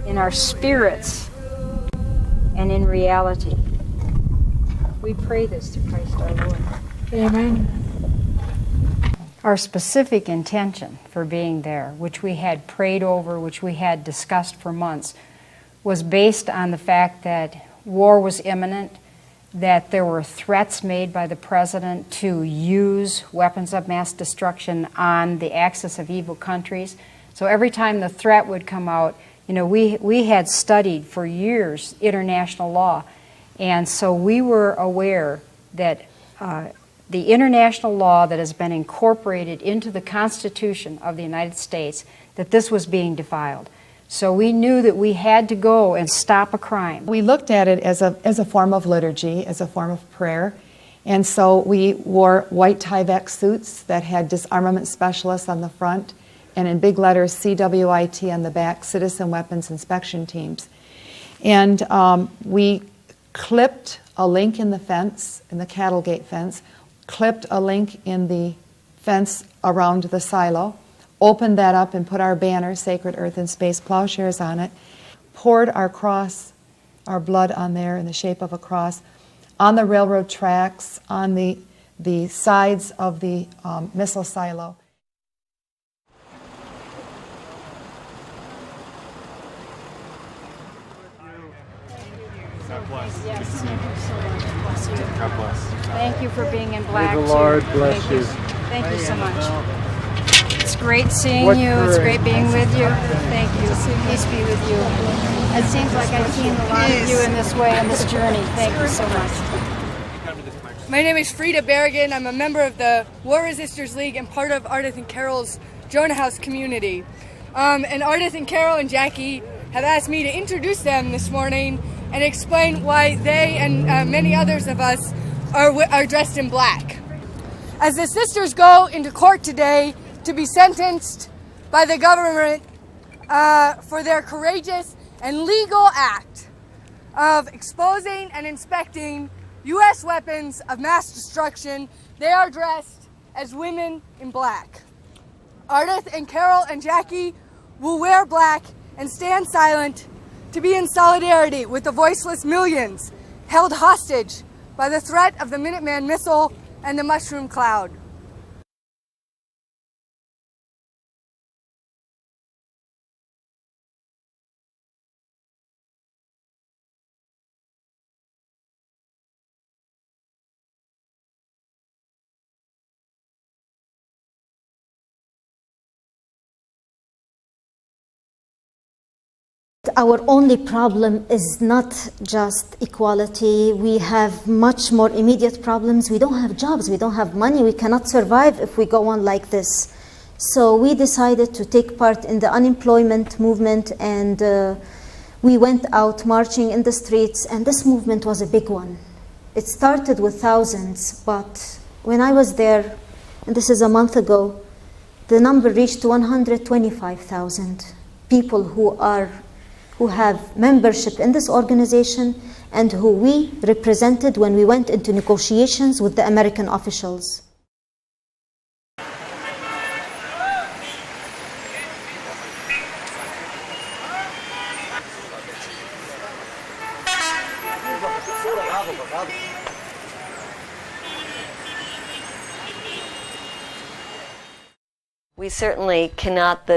in our spirits, and in reality. We pray this through Christ our Lord. Amen. Our specific intention for being there, which we had prayed over, which we had discussed for months, was based on the fact that war was imminent, that there were threats made by the president to use weapons of mass destruction on the axis of evil countries. So every time the threat would come out, you know, we had studied for years international law, and so we were aware that the international law that has been incorporated into the Constitution of the United States, that this was being defiled. So we knew that we had to go and stop a crime. We looked at it as a form of liturgy, as a form of prayer. And so we wore white Tyvek suits that had disarmament specialists on the front, and in big letters, CWIT on the back, Citizen Weapons Inspection Teams. And we clipped a link in the fence, in the cattle gate fence, clipped a link in the fence around the silo, opened that up and put our banner, Sacred Earth and Space Plowshares, on it, poured our cross, our blood on there in the shape of a cross, on the railroad tracks, on the sides of the missile silo. God bless. God bless. Thank you for being in black. May the Lord bless you. Thank you so much. It's great seeing you. It's great being with you. Thank you. Peace be with you. It seems like I've seen a lot of you in this way, on this journey. Thank you so much. My name is Frida Berrigan. I'm a member of the War Resisters League and part of Ardith and Carol's Jonah House community. And Ardith and Carol and Jackie have asked me to introduce them this morning and explain why they and many others of us are dressed in black. As the sisters go into court today to be sentenced by the government for their courageous and legal act of exposing and inspecting U.S. weapons of mass destruction, they are dressed as women in black. Ardith and Carol and Jackie will wear black and stand silent to be in solidarity with the voiceless millions held hostage by the threat of the Minuteman missile and the mushroom cloud. Our only problem is not just equality. We have much more immediate problems. We don't have jobs, we don't have money, we cannot survive if we go on like this. So we decided to take part in the unemployment movement, and we went out marching in the streets, and this movement was a big one. It started with thousands, but when I was there, and this is a month ago, the number reached 125,000 people who have membership in this organization and who we represented when we went into negotiations with the American officials. We certainly cannot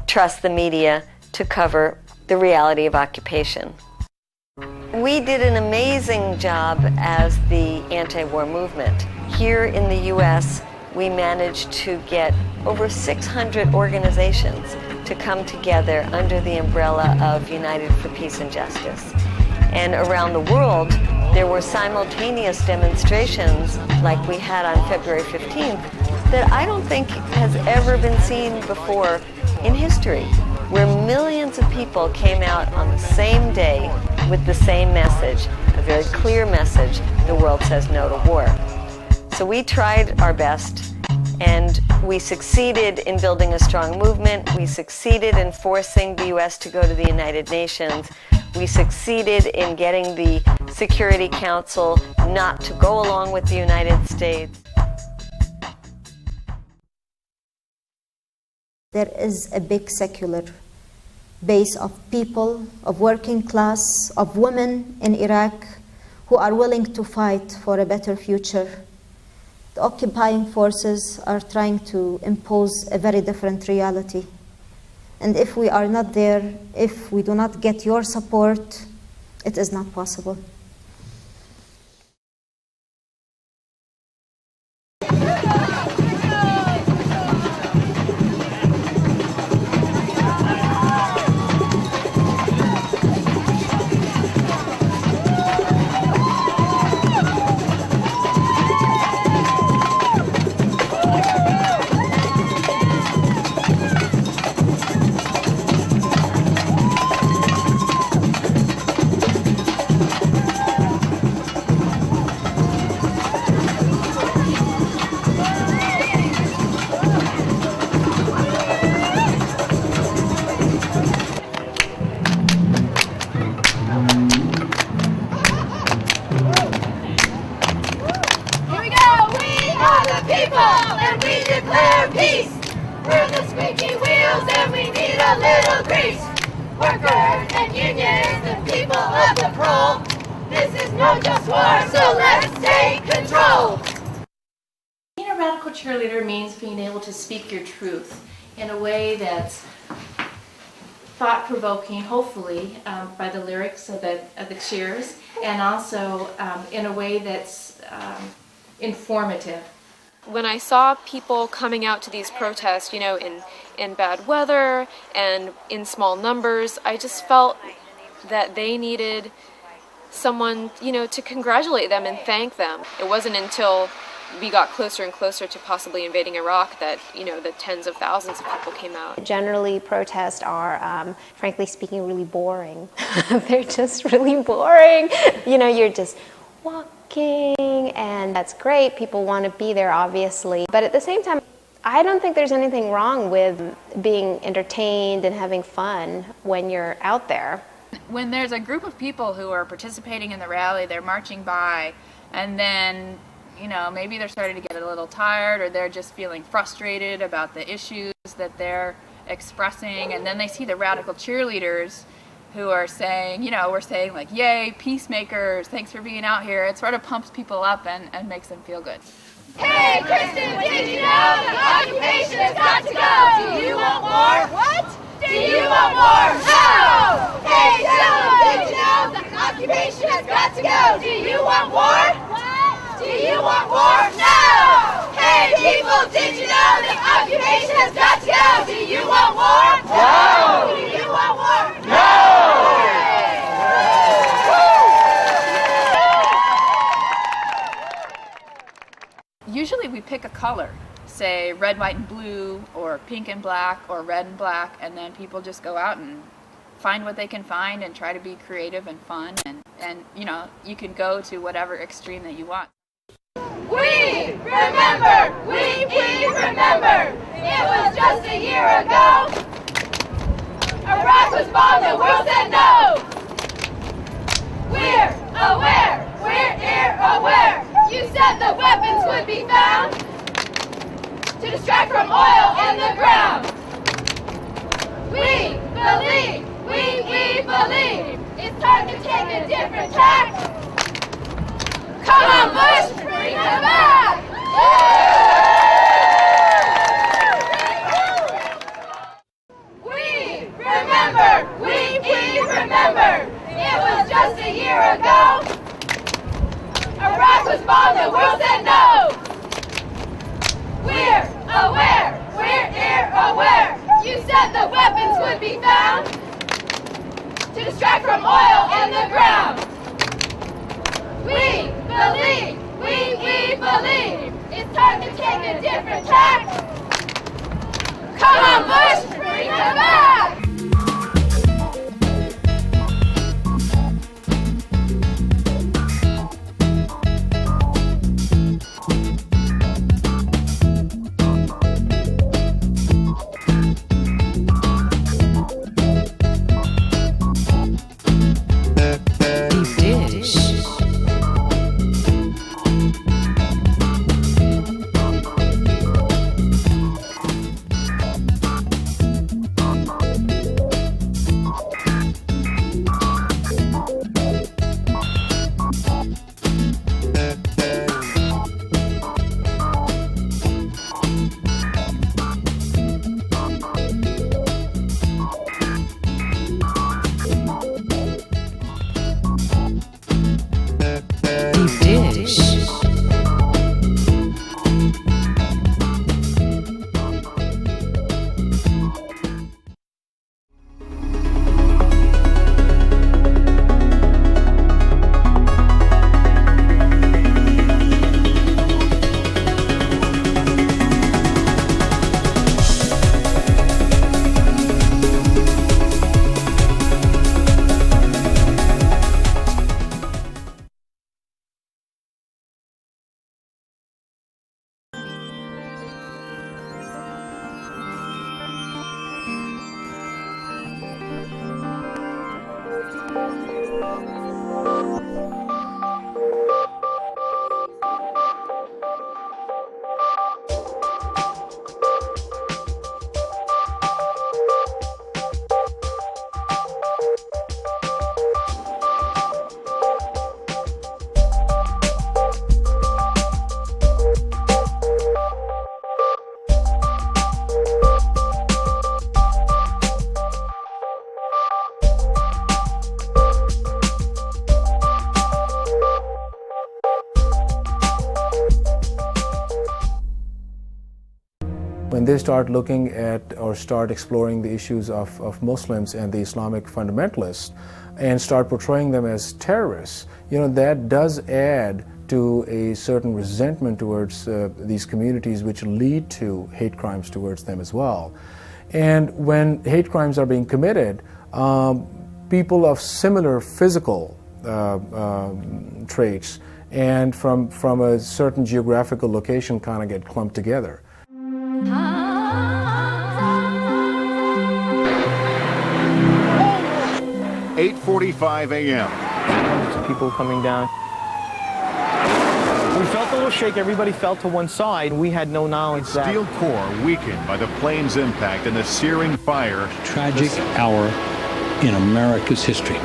trust the media to cover the reality of occupation. We did an amazing job as the anti-war movement. Here in the U.S., we managed to get over 600 organizations to come together under the umbrella of United for Peace and Justice. And around the world, there were simultaneous demonstrations like we had on February 15th that I don't think has ever been seen before in history, where millions of people came out on the same day with the same message, a very clear message: the world says no to war. So we tried our best, and we succeeded in building a strong movement. We succeeded in forcing the U.S. to go to the United Nations. We succeeded in getting the Security Council not to go along with the United States. There is a big secular base of people, of working class, of women in Iraq who are willing to fight for a better future. The occupying forces are trying to impose a very different reality. And if we are not there, if we do not get your support, it is not possible. Cheerleader means being able to speak your truth in a way that's thought-provoking, hopefully, by the lyrics of the cheers, and also in a way that's informative. When I saw people coming out to these protests, you know, in bad weather and in small numbers, I just felt that they needed someone, you know, to congratulate them and thank them. It wasn't until we got closer and closer to possibly invading Iraq that, you know, the tens of thousands of people came out. Generally, protests are, frankly speaking, really boring. They're just really boring. You know, you're just walking, and that's great. People want to be there, obviously. But at the same time, I don't think there's anything wrong with being entertained and having fun when you're out there. When there's a group of people who are participating in the rally, they're marching by, and then, you know, maybe they're starting to get a little tired, or they're just feeling frustrated about the issues that they're expressing, and then they see the radical cheerleaders who are saying, you know, we're saying like, yay, peacemakers, thanks for being out here. It sort of pumps people up and makes them feel good. Hey, Kristen, did you know the occupation has got to go? Do you want more? What? Do you want more? No! Hey, Dylan, did you know the occupation has got to go? Do you want more? What? Do you want more? No! Hey, people, did you know the occupation has got to go? Do you want more? No! Do you want more? No! Usually we pick a color, say red, white, and blue, or pink and black, or red and black, and then people just go out and find what they can find and try to be creative and fun, and you know, you can go to whatever extreme that you want. We remember! We remember! It was just a year ago. Iraq was bombed, the world said no! We're aware! We're aware! You said the weapons would be found to distract from oil in the ground. We believe, we believe, it's time to take a different tack. Come on, Bush, bring them back! We remember, we remember, it was just a year ago. Iraq was bombed, the world said no! We're aware, we're aware. You said the weapons would be found to distract from oil in the ground. We believe, we believe, it's time to take a different tack. Come on, Bush, bring them back! When they start looking at or start exploring the issues of Muslims and the Islamic fundamentalists and start portraying them as terrorists, you know, that does add to a certain resentment towards these communities, which lead to hate crimes towards them as well. And when hate crimes are being committed, people of similar physical traits and from a certain geographical location kind of get clumped together. 8:45 a.m. People coming down. We felt a little shake. Everybody fell to one side. We had no knowledge that... Steel core weakened by the plane's impact and the searing fire. Tragic hour in America's history.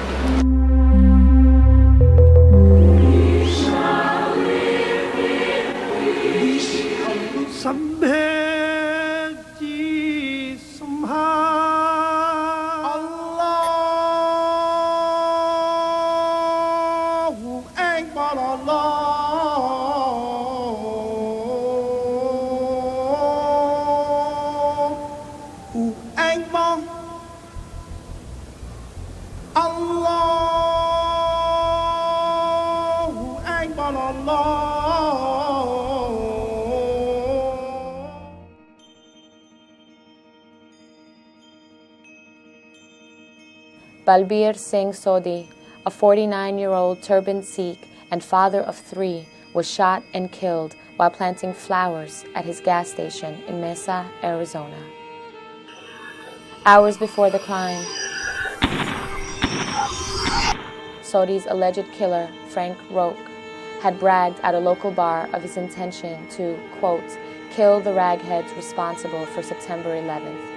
Balbir Singh Sodhi, a 49-year-old turbaned Sikh and father of 3, was shot and killed while planting flowers at his gas station in Mesa, Arizona. Hours before the crime, Sodhi's alleged killer, Frank Roque, had bragged at a local bar of his intention to, quote, kill the ragheads responsible for September 11th.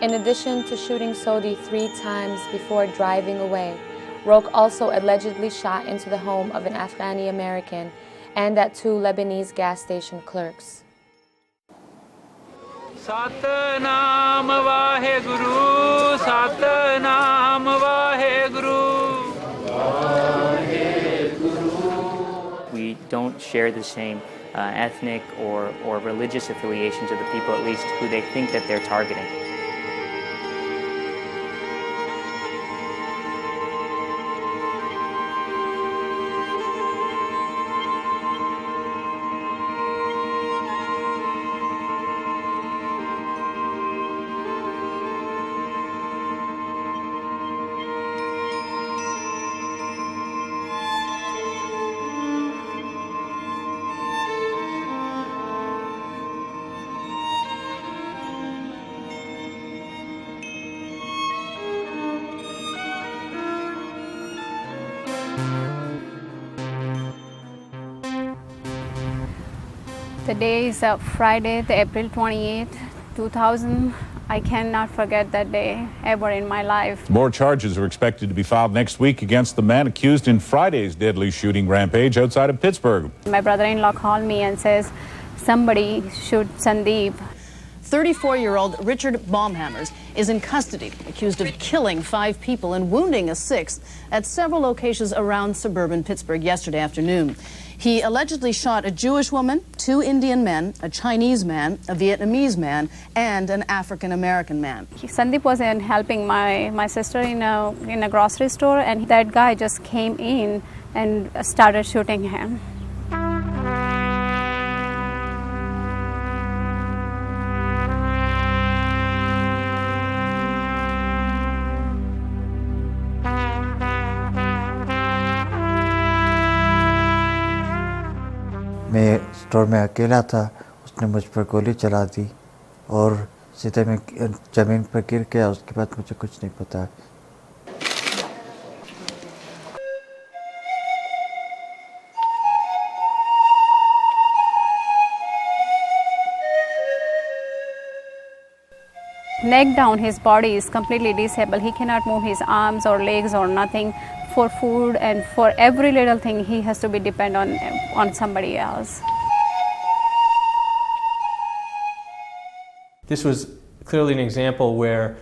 In addition to shooting Sodhi 3 times before driving away, Roque also allegedly shot into the home of an Afghani American and at 2 Lebanese gas station clerks. Satnam Vaheguru, Satnam Vaheguru. We don't share the same ethnic or religious affiliations of the people, at least who they think that they're targeting. The day is Friday, the April 28, 2000. I cannot forget that day ever in my life. More charges are expected to be filed next week against the man accused in Friday's deadly shooting rampage outside of Pittsburgh. My brother-in-law called me and says, somebody shoot Sandeep. 34-year-old Richard Baumhammers is in custody, accused of killing 5 people and wounding a 6th at several locations around suburban Pittsburgh yesterday afternoon. He allegedly shot a Jewish woman, 2 Indian men, a Chinese man, a Vietnamese man, and an African-American man. Sandeep was helping my sister in a grocery store, and that guy just came in and started shooting him. मैं store में अकेला था, उसने मुझ पर गोली चला दी और सीधे मैं ज़मीन पर गिर गया। उसके बाद मुझे कुछ नहीं पता। Neck down, his body is completely disabled. He cannot move his arms or legs or nothing. For food and for every little thing, he has to be dependent on somebody else. This was clearly an example where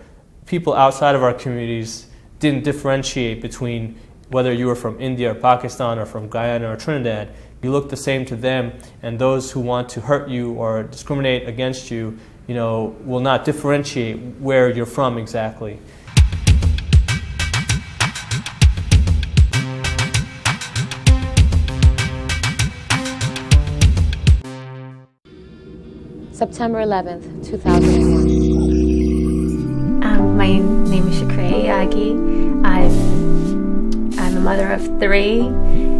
people outside of our communities didn't differentiate between whether you were from India or Pakistan or from Guyana or Trinidad. You look the same to them, and those who want to hurt you or discriminate against you, will not differentiate where you're from exactly. September 11th, 2001. My name is Shakray Agi. I'm a mother of 3.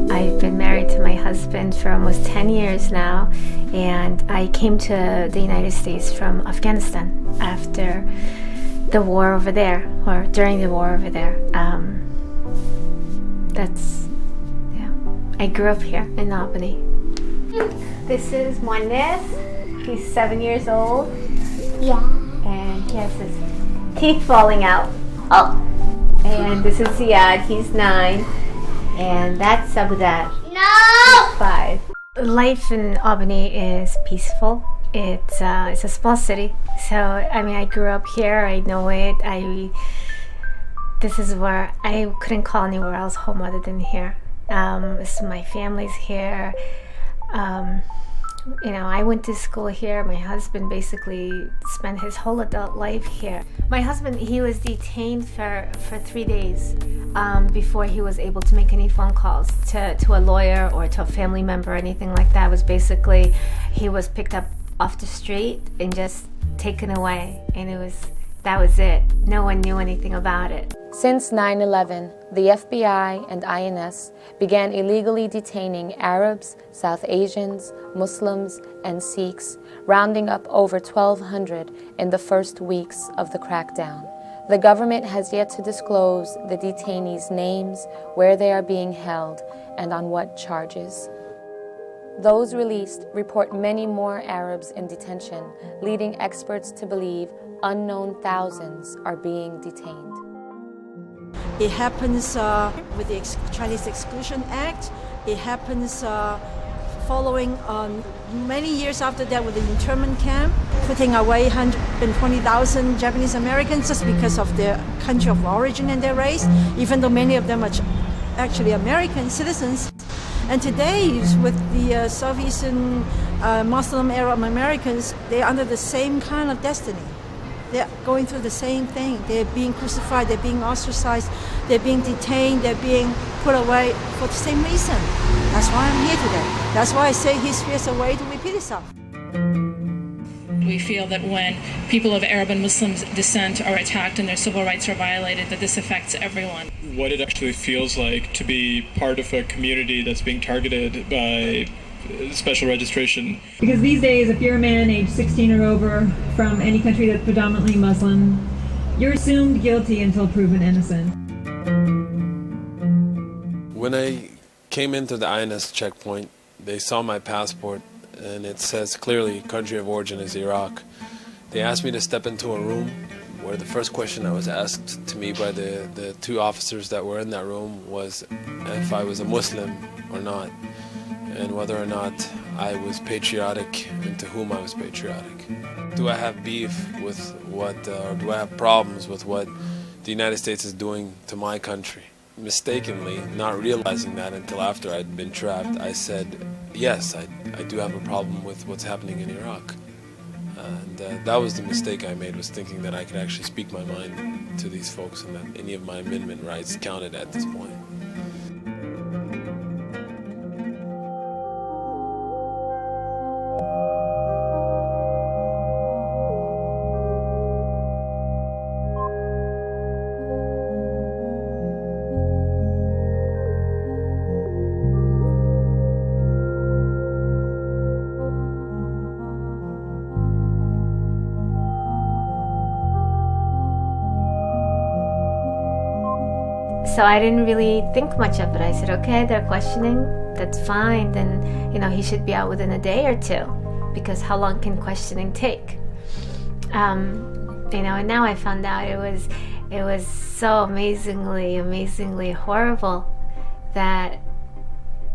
I've been married to my husband for almost 10 years now, and I came to the United States from Afghanistan after the war over there, or during the war over there. I grew up here in Albany. This is Moines. He's 7 years old. Yeah. And he has his teeth falling out. Oh. And this is Ziad. He's 9. And that's Sabudat. No! He's 5. Life in Albany is peaceful. It's a small city. So, I mean, I grew up here. I know it. This is where I couldn't call anywhere else home other than here. My family's here. You know, I went to school here. My husband basically spent his whole adult life here. My husband, he was detained for 3 days before he was able to make any phone calls to a lawyer or to a family member or anything like that. It was basically, he was picked up off the street and just taken away. And that was it. No one knew anything about it. Since 9/11, the FBI and INS began illegally detaining Arabs, South Asians, Muslims, and Sikhs, rounding up over 1,200 in the first weeks of the crackdown. The government has yet to disclose the detainees' names, where they are being held, and on what charges. Those released report many more Arabs in detention, leading experts to believe unknown thousands are being detained. It happens with the Chinese Exclusion Act. It happens following many years after that with the internment camp, putting away 120,000 Japanese Americans just because of their country of origin and their race, even though many of them are actually American citizens. And today, with the Southeastern Muslim Arab Americans, they're under the same kind of destiny. They're going through the same thing. They're being crucified, they're being ostracized, they're being detained, they're being put away for the same reason. That's why I'm here today. That's why I say history is a way to repeat itself. We feel that when people of Arab and Muslim descent are attacked and their civil rights are violated, that this affects everyone. What it actually feels like to be part of a community that's being targeted by special registration. Because these days, if you're a man age 16 or over from any country that's predominantly Muslim, you're assumed guilty until proven innocent. When I came into the INS checkpoint, they saw my passport and it says clearly country of origin is Iraq. They asked me to step into a room where the first question that was asked to me by the 2 officers that were in that room was if I was a Muslim or not, and whether or not I was patriotic and to whom I was patriotic. Do I have beef with what, or do I have problems with what the United States is doing to my country? Mistakenly, not realizing that until after I'd been trapped, I said, yes, I do have a problem with what's happening in Iraq. And that was the mistake I made, was thinking that I could actually speak my mind to these folks and that any of my amendment rights counted at this point. So I didn't really think much of it. I said, okay, they're questioning, that's fine. Then, you know, he should be out within a day or 2, because how long can questioning take? You know, and now I found out it was so amazingly horrible that,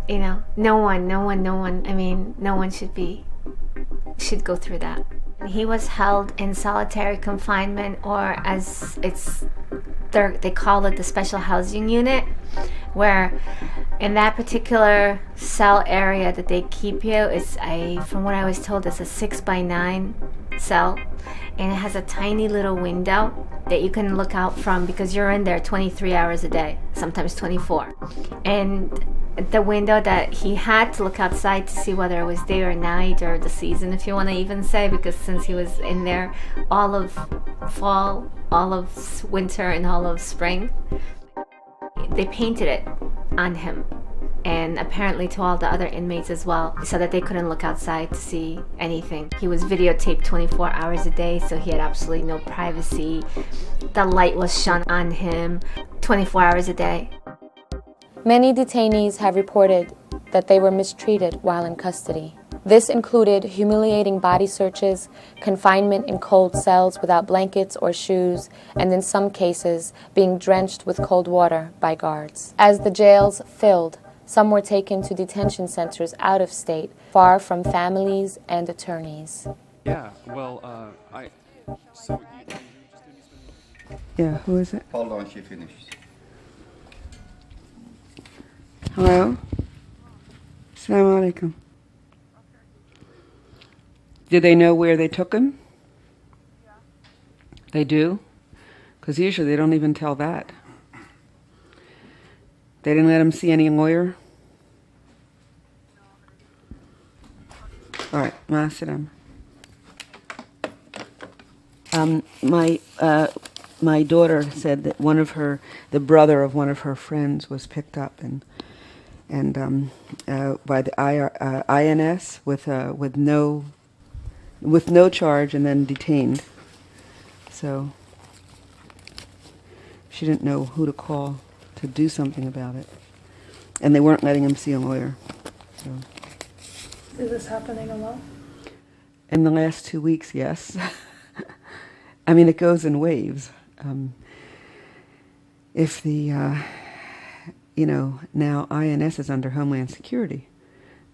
you know, no one, I mean, no one should go through that. He was held in solitary confinement, or as they call it, the special housing unit, where in that particular cell area that they keep you, from what I was told, it's a 6x9 cell, and it has a tiny little window that you can look out from, because you're in there 23 hours a day, sometimes 24. And the window that he had to look outside to see whether it was day or night, or the season, if you want to even say, because since he was in there all of fall, all of winter, and all of spring, they painted it on him, and apparently to all the other inmates as well, so that they couldn't look outside to see anything. He was videotaped 24 hours a day, so he had absolutely no privacy. The light was shone on him 24 hours a day. Many detainees have reported that they were mistreated while in custody. This included humiliating body searches, confinement in cold cells without blankets or shoes, and in some cases, being drenched with cold water by guards. As the jails filled, some were taken to detention centers out of state, far from families and attorneys. Yeah, well, Yeah, who is it? Hold on, she finished. Hello? Assalamu alaikum. Do they know where they took him? They do? Because usually they don't even tell that. They didn't let him see any lawyer? All right, ma'asalam. My daughter said that the brother of one of her friends was picked up and by the INS with no charge and then detained. So she didn't know who to call to do something about it, and they weren't letting him see a lawyer. So. Is this happening a lot? In the last 2 weeks, yes. I mean, it goes in waves. If the, now INS is under Homeland Security.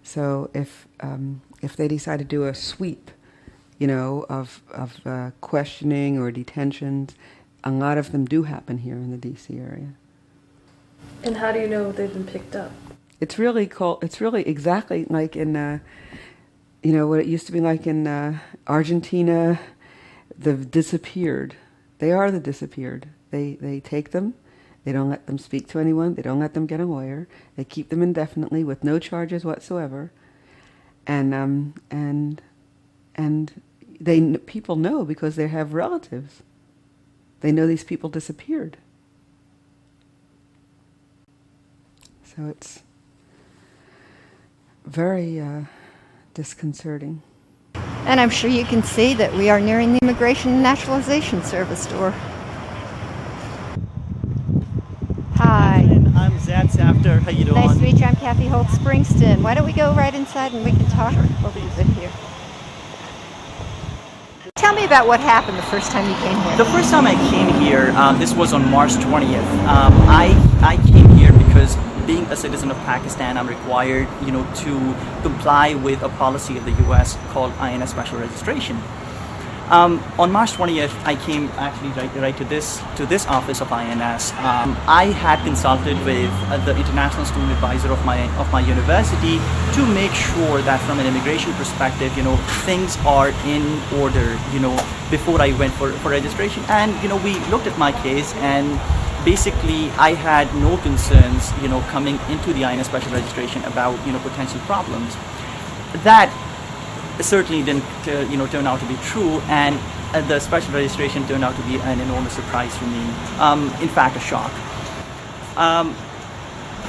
So if they decide to do a sweep, of questioning or detentions, a lot of them do happen here in the D.C. area. And how do you know they've been picked up? It's really exactly like in, what it used to be like in Argentina, the disappeared. They are the disappeared. They take them. They don't let them speak to anyone. They don't let them get a lawyer. They keep them indefinitely with no charges whatsoever. And people know because they have relatives. They know these people disappeared. So it's very disconcerting. And I'm sure you can see that we are nearing the Immigration and Naturalization Service door. Hi. I'm Zach Safter. How you doing? Nice to meet you. I'm Kathy Holt Springston. Why don't we go right inside and we can talk a little bit here. Tell me about what happened the first time you came here. The first time I came here, this was on March 20th. I came here because being a citizen of Pakistan, I'm required, to comply with a policy of the U.S. called INS Special Registration. On March 20th, I came actually right to this office of INS. I had consulted with the international student advisor of my university to make sure that from an immigration perspective, things are in order, before I went for registration. And we looked at my case, and basically I had no concerns, coming into the INS Special Registration about potential problems. That certainly didn't turn out to be true, and the special registration turned out to be an enormous surprise for me. In fact, a shock.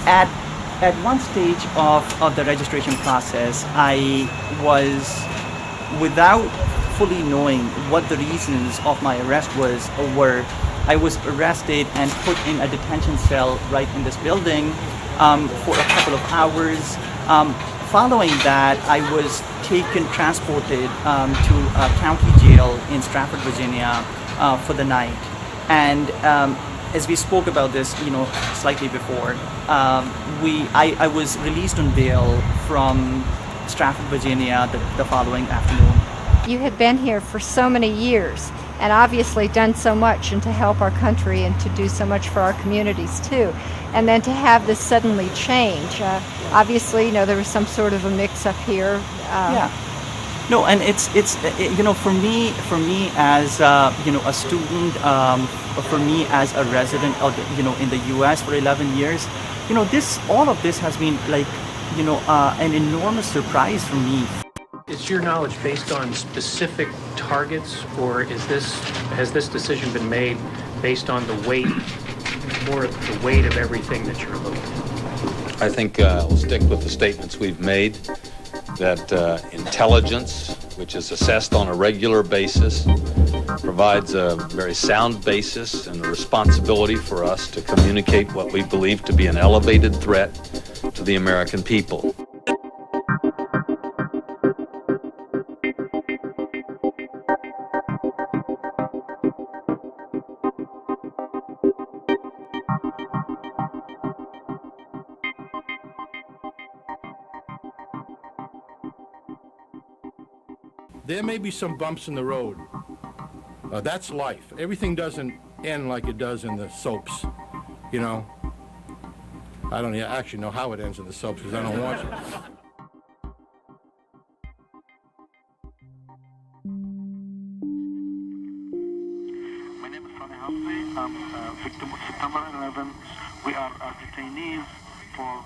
At one stage of the registration process, I was, without fully knowing what the reasons of my arrest were, I was arrested and put in a detention cell right in this building for a couple of hours. Following that, I was transported to a county jail in Stratford, Virginia, for the night. And as we spoke about this, slightly before, I was released on bail from Stratford, Virginia, the following afternoon. You had been here for so many years and obviously done so much and to help our country and to do so much for our communities too. And then to have this suddenly change, obviously, there was some sort of a mix-up here. Yeah. No, and it's for me as a student, for me as a resident of in the U.S. for 11 years, all of this has been like an enormous surprise for me. Is your knowledge based on specific targets, or has this decision been made based on the weight, more of the weight of everything that you're looking at? I think we'll stick with the statements we've made, that intelligence, which is assessed on a regular basis, provides a very sound basis and a responsibility for us to communicate what we believe to be an elevated threat to the American people. There may be some bumps in the road. That's life. Everything doesn't end like it does in the soaps, you know. I don't actually know how it ends in the soaps because I don't watch it. My name is Sonny Humphrey. I'm a victim of September 11. We are detainees for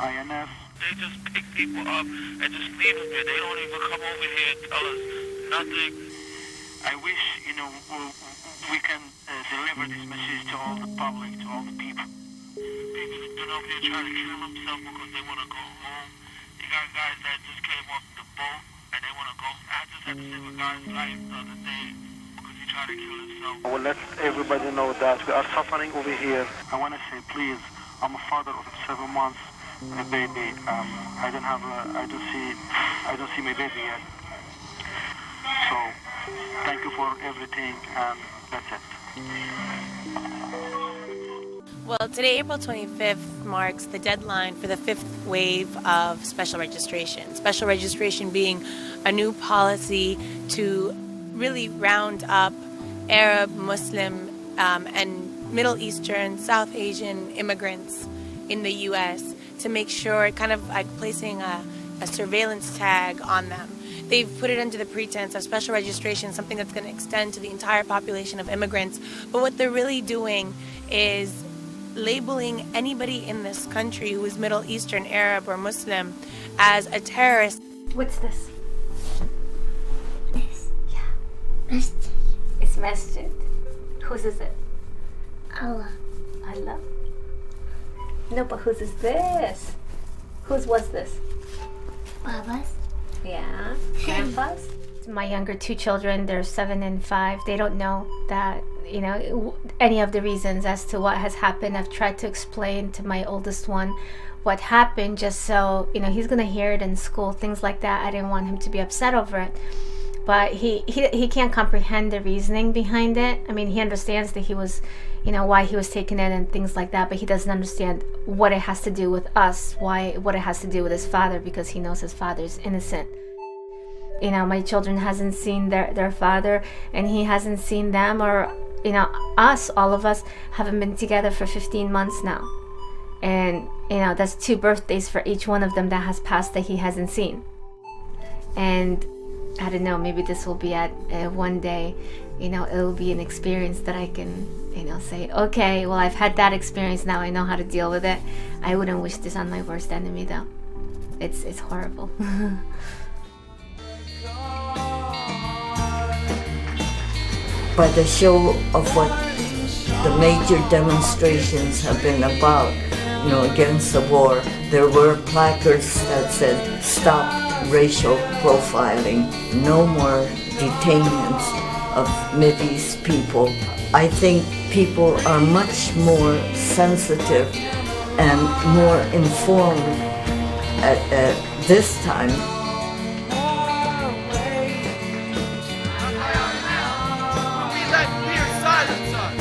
INF. They just pick people up and just leave them here. They don't even come over here and tell us nothing. I wish, you know, we can deliver this message to all the public, to all the people. People have been over here trying to kill themselves because they want to go home. You got guys that just came off the boat and they want to go. I just had to save a guy's life the other day because he tried to kill himself. I will let everybody know that we are suffering over here. I want to say, please, I'm a father of 7 months. My baby, I don't see my baby yet. So, thank you for everything, and that's it. Well, today, April 25th, marks the deadline for the 5th wave of special registration. Special registration being a new policy to really round up Arab, Muslim, and Middle Eastern, South Asian immigrants in the U.S. to make sure, kind of like placing a surveillance tag on them. They've put it under the pretense of special registration, something that's going to extend to the entire population of immigrants. But what they're really doing is labeling anybody in this country who is Middle Eastern, Arab, or Muslim as a terrorist. What's this? This? Yeah. Masjid. It's masjid. Whose is it? Allah. Allah. No, but whose is this? Whose was this? Baba's. Yeah. Grandpa's? My younger 2 children, they're 7 and 5. They don't know that, you know, any of the reasons as to what has happened. I've tried to explain to my oldest one what happened just so, you know, he's going to hear it in school, things like that. I didn't want him to be upset over it. But he can't comprehend the reasoning behind it. I mean, he understands that he was, you know, why he was taken in and things like that, but he doesn't understand what it has to do with us, what it has to do with his father, because he knows his father's innocent. You know, my children hasn't seen their father, and he hasn't seen them, or, you know, us, all of us haven't been together for 15 months now. And, you know, that's 2 birthdays for each one of them that has passed that he hasn't seen. And I don't know, maybe this will be at one day, you know, it'll be an experience that I can, you know, say, okay, well, I've had that experience, now I know how to deal with it. I wouldn't wish this on my worst enemy, though. It's horrible. By the show of what the major demonstrations have been about, you know, against the war, there were placards that said, "Stop racial profiling, no more detainments of Mideast people." I think people are much more sensitive and more informed at this time. We let fear silence us,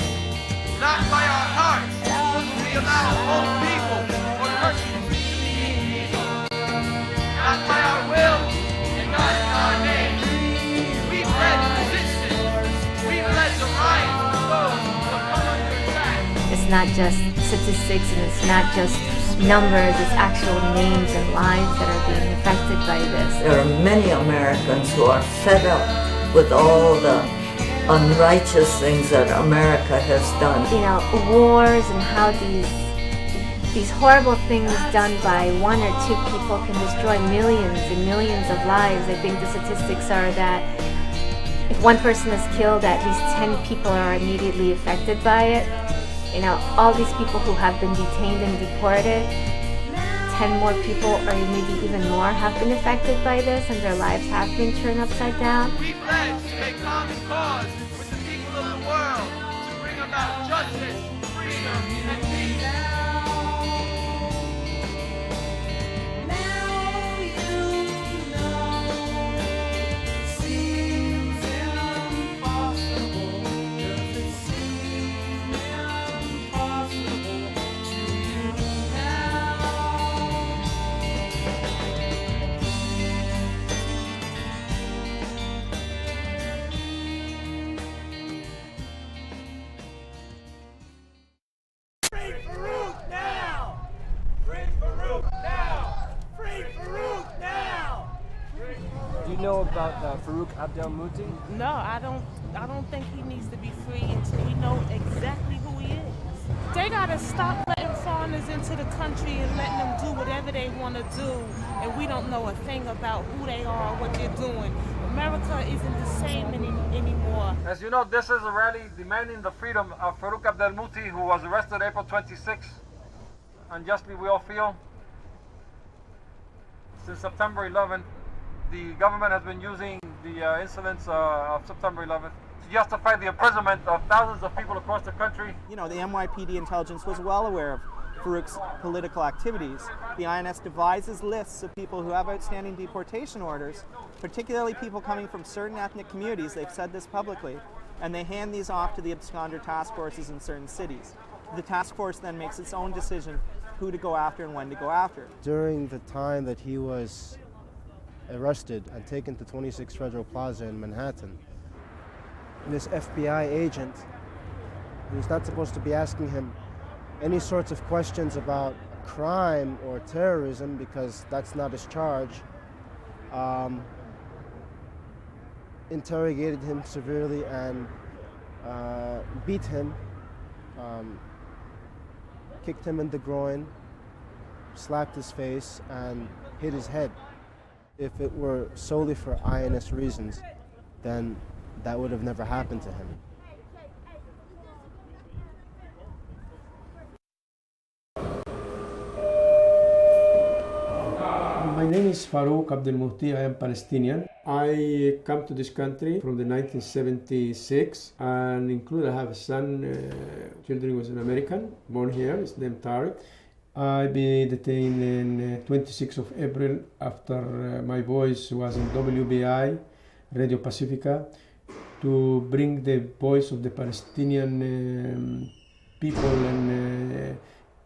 not by our hearts. We allow whole people or persons, not by our will and not in our name. We've led resistance. We've led the riots of those who have come under attack. It's not just statistics and it's not just numbers, it's actual names and lives that are being affected by this. There are many Americans who are fed up with all the unrighteous things that America has done. You know, wars and how these horrible things done by 1 or 2 people can destroy millions and millions of lives. I think the statistics are that if 1 person is killed, at least 10 people are immediately affected by it. You know, all these people who have been detained and deported, 10 more people or maybe even more have been affected by this, and their lives have been turned upside down. We pledge to make common cause with the people of the world to bring about justice, freedom, and peace. about Farouk Abdelmouti? No, I don't think he needs to be free until we know exactly who he is. They gotta stop letting foreigners into the country and letting them do whatever they want to do, and we don't know a thing about who they are, what they're doing. America isn't the same anymore. As you know, this is a rally demanding the freedom of Farouk Abdelmouti, who was arrested April 26th. Unjustly, we all feel. Since September 11th, the government has been using the incidents of September 11th to justify the imprisonment of thousands of people across the country. You know, the NYPD intelligence was well aware of Farouk's political activities. The INS devises lists of people who have outstanding deportation orders, particularly people coming from certain ethnic communities. They've said this publicly, and they hand these off to the absconder task forces in certain cities. The task force then makes its own decision who to go after and when to go after. During the time that he was arrested and taken to 26 Federal Plaza in Manhattan, this FBI agent, who's not supposed to be asking him any sorts of questions about crime or terrorism because that's not his charge, interrogated him severely and beat him, kicked him in the groin, slapped his face, and hit his head. If it were solely for INS reasons, then that would have never happened to him. My name is Farouk Abdelmouti. I am Palestinian. I come to this country from the 1976 and I have a son, children was an American, born here, his name Tariq. I been detained in 26th of April after my voice was in WBI, Radio Pacifica, to bring the voice of the Palestinian people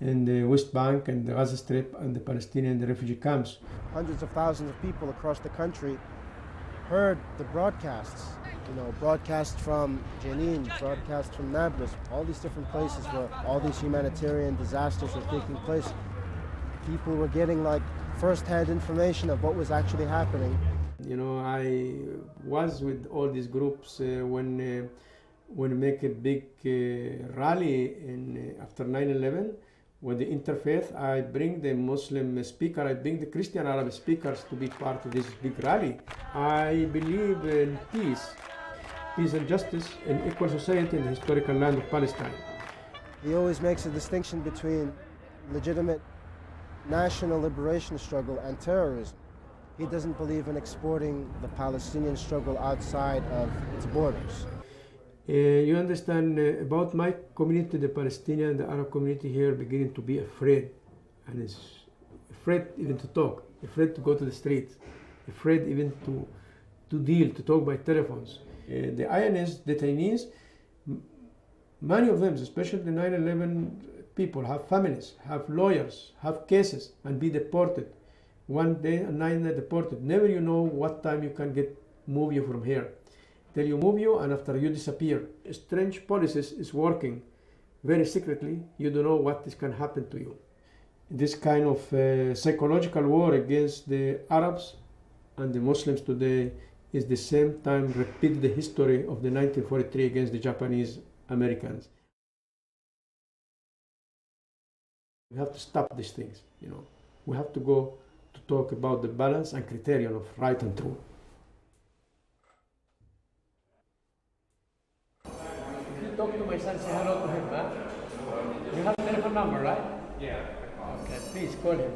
in the West Bank and the Gaza Strip and the Palestinian refugee camps. Hundreds of thousands of people across the country heard the broadcasts, broadcasts from Jenin, broadcasts from Nablus, all these different places where all these humanitarian disasters were taking place. People were getting first-hand information of what was actually happening. I was with all these groups when we make a big rally after 9/11. With the interfaith, I bring the Muslim speaker, I bring the Christian Arab speakers to be part of this big rally. I believe in peace and justice, and equal society in the historical land of Palestine. He always makes a distinction between legitimate national liberation struggle and terrorism. He doesn't believe in exporting the Palestinian struggle outside of its borders. You understand, about my community, the Palestinian, the Arab community here beginning to be afraid, and is afraid even to talk, afraid to go to the streets, afraid even to talk by telephones. The INS detainees, many of them, especially the 9/11 people, have families, have lawyers, have cases, and be deported. One day, and 9 deported. Never you know what time you can move you from here. Till you move you, and after you disappear. Strange policies is working very secretly. You don't know what can happen to you. This kind of psychological war against the Arabs and the Muslims today is the same time repeat the history of the 1943 against the Japanese Americans. We have to stop these things, We have to go to talk about the balance and criterion of right and true. Talk to my son, say hello to him, huh? You have a telephone number, right? Yeah. Okay, please call him.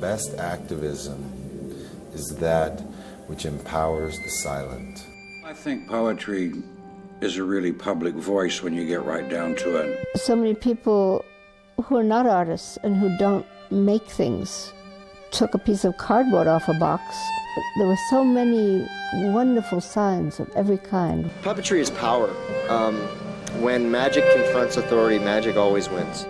best activism is that which empowers the silent. I think poetry is a really public voice when you get right down to it. So many people who are not artists and who don't make things took a piece of cardboard off a box. There were so many wonderful signs of every kind. Puppetry is power. When magic confronts authority, magic always wins.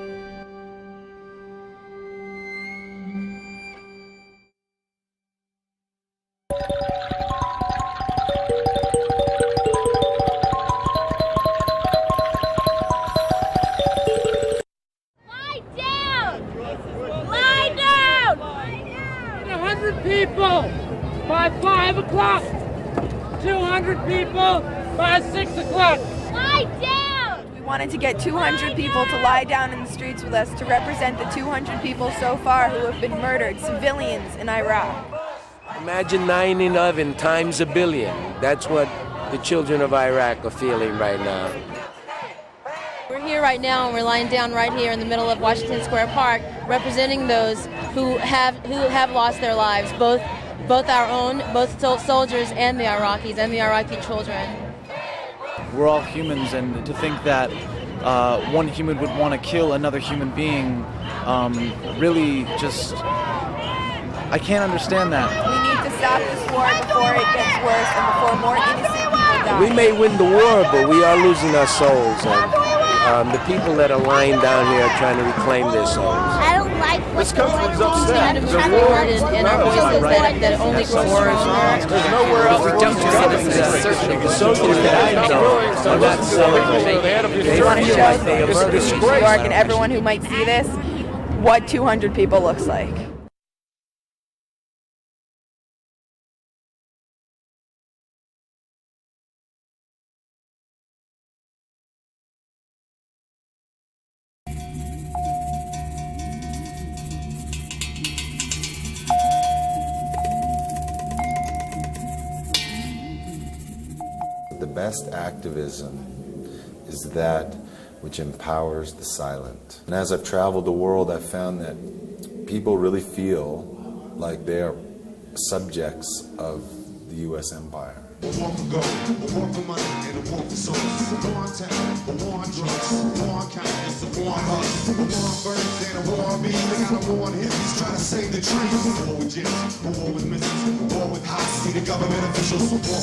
People by 5 o'clock, 200 people by 6 o'clock. Lie down! We wanted to get 200 people to lie down in the streets with us to represent the 200 people so far who have been murdered, civilians in Iraq. Imagine 9/11 times a billion. That's what the children of Iraq are feeling right now. We're here right now and we're lying down right here in the middle of Washington Square Park representing those who have lost their lives, both soldiers and the Iraqis and the Iraqi children. We're all humans, and to think that one human would want to kill another human being really just, I can't understand that. We need to stop this war before it gets worse and before more innocent people die. We may win the war, but we are losing our souls. And the people that are lying down here are trying to reclaim their souls. I don't like This country's upset. Kind of moving forward in our voices that only grow stronger. There's nowhere else. We don't see this as a search. Soldiers that I know are not celebrating. We want to show the city of New York and everyone who might see this what 200 people looks like. The best activism is that which empowers the silent. And as I've traveled the world, I've found that people really feel like they are subjects of the U.S. empire. A war for gold, a war for money, and a war for souls. A war on talent, a war on drugs, a war on kindness, a war on us. A war on birds and a war on bees. They got a war on hippies trying to save the trees. A war with jails, a war with missiles, a war with high secret government officials. A war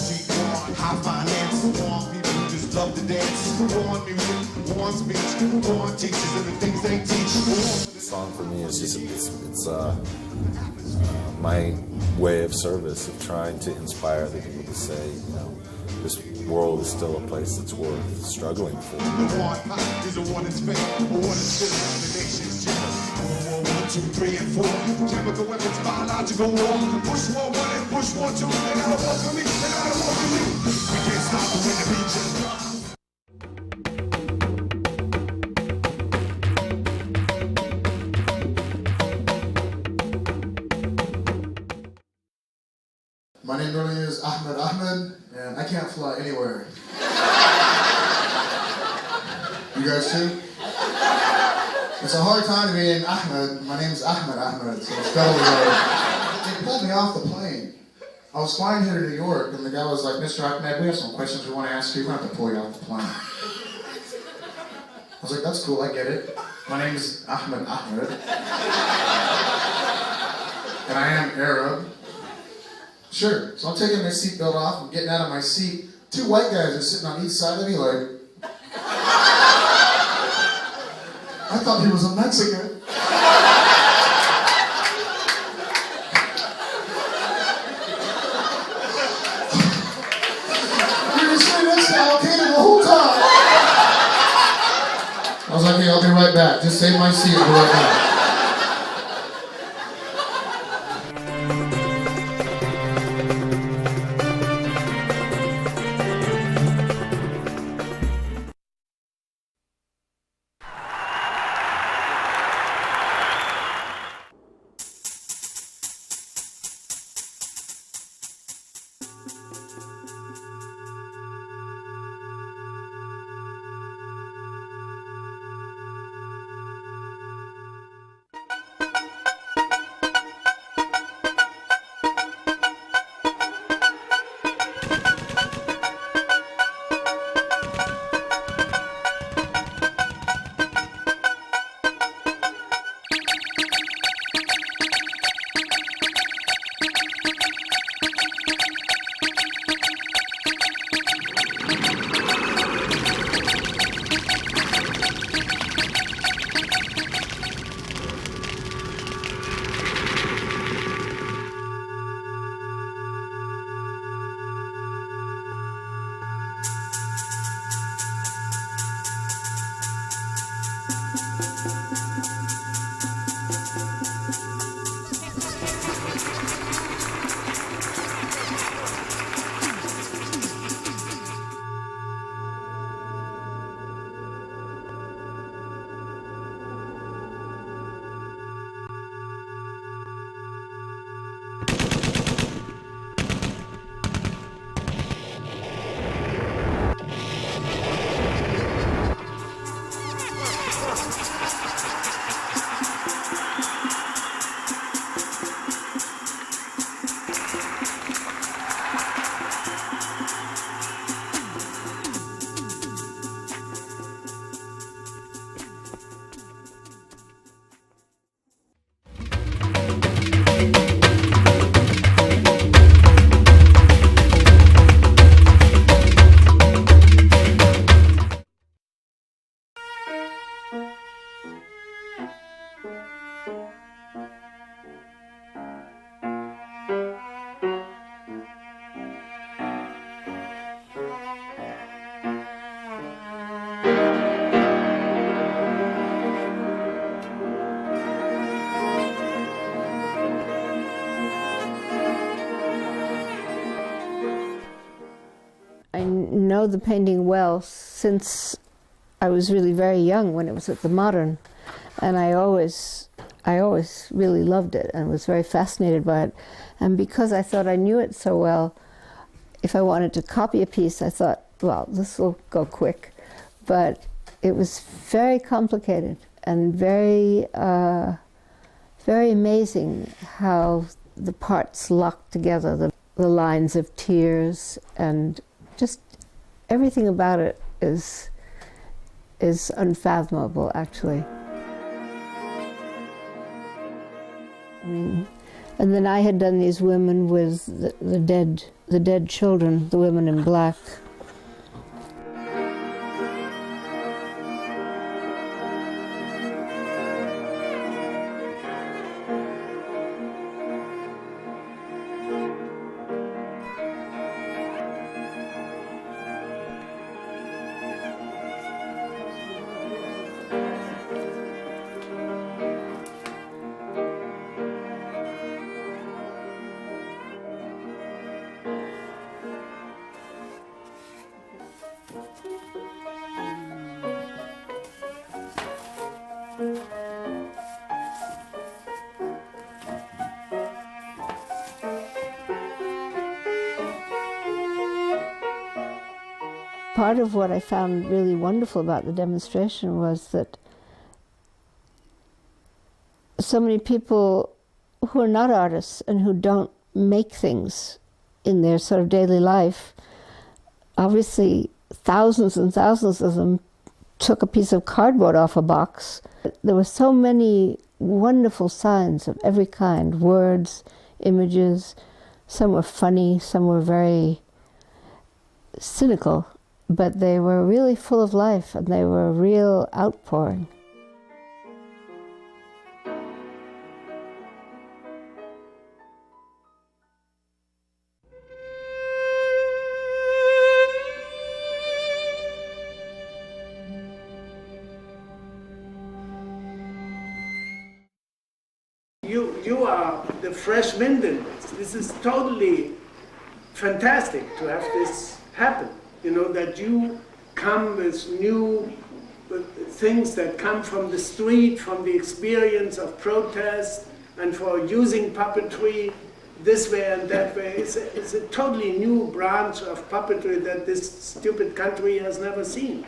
on high finance, a war on people who just love to dance. A war on music, a war on speech, a war on teachers and the things they teach. This song for me is just it's my way of service, of trying to inspire the people to say, you know, this world is still a place that's worth struggling for. The war on pot is a war that's fake, a war that's filling the nation's jails. World War 1, 2, 3, and 4. Chemical weapons, biological war. Push war 1 and push war 2. They got a war for me, they got a war for me. We can't stop it when the beat just drops. My name really is Ahmed, and I can't fly anywhere. You guys too? It's a hard time to be named Ahmed. My name is Ahmed, so it's doubly hard. They pulled me off the plane. I was flying here to New York, and the guy was like, Mr. Ahmed, we have some questions we want to ask you. We're going to have to pull you off the plane. I was like, that's cool, I get it. My name is Ahmed. And I am Arab. Sure. So I'm taking my seatbelt off, I'm getting out of my seat. 2 white guys are sitting on each side of me like... I thought he was a Mexican. You were sitting next to Al Qaeda the whole time. I was like, hey, I'll be right back. Just save my seat, I'll be right back. I know the painting well since I was really very young when it was at the Modern, and I always really loved it and was very fascinated by it. And because I thought I knew it so well, if I wanted to copy a piece, I thought, well, this will go quick. But it was very complicated and very amazing how the parts locked together, the lines of tears, and just everything about it is unfathomable, actually. I mean, and then I had done these women with the dead children, the women in black. Part of what I found really wonderful about the demonstration was that so many people who are not artists and who don't make things in their sort of daily life, obviously thousands and thousands of them took a piece of cardboard off a box. There were so many wonderful signs of every kind, words, images. Some were funny, some were very cynical, but they were really full of life and they were a real outpouring. You are the fresh wind in this. This is totally fantastic to have this happen. You know, that you come with new things that come from the street, from the experience of protest, and for using puppetry this way and that way. It's a totally new branch of puppetry that this stupid country has never seen.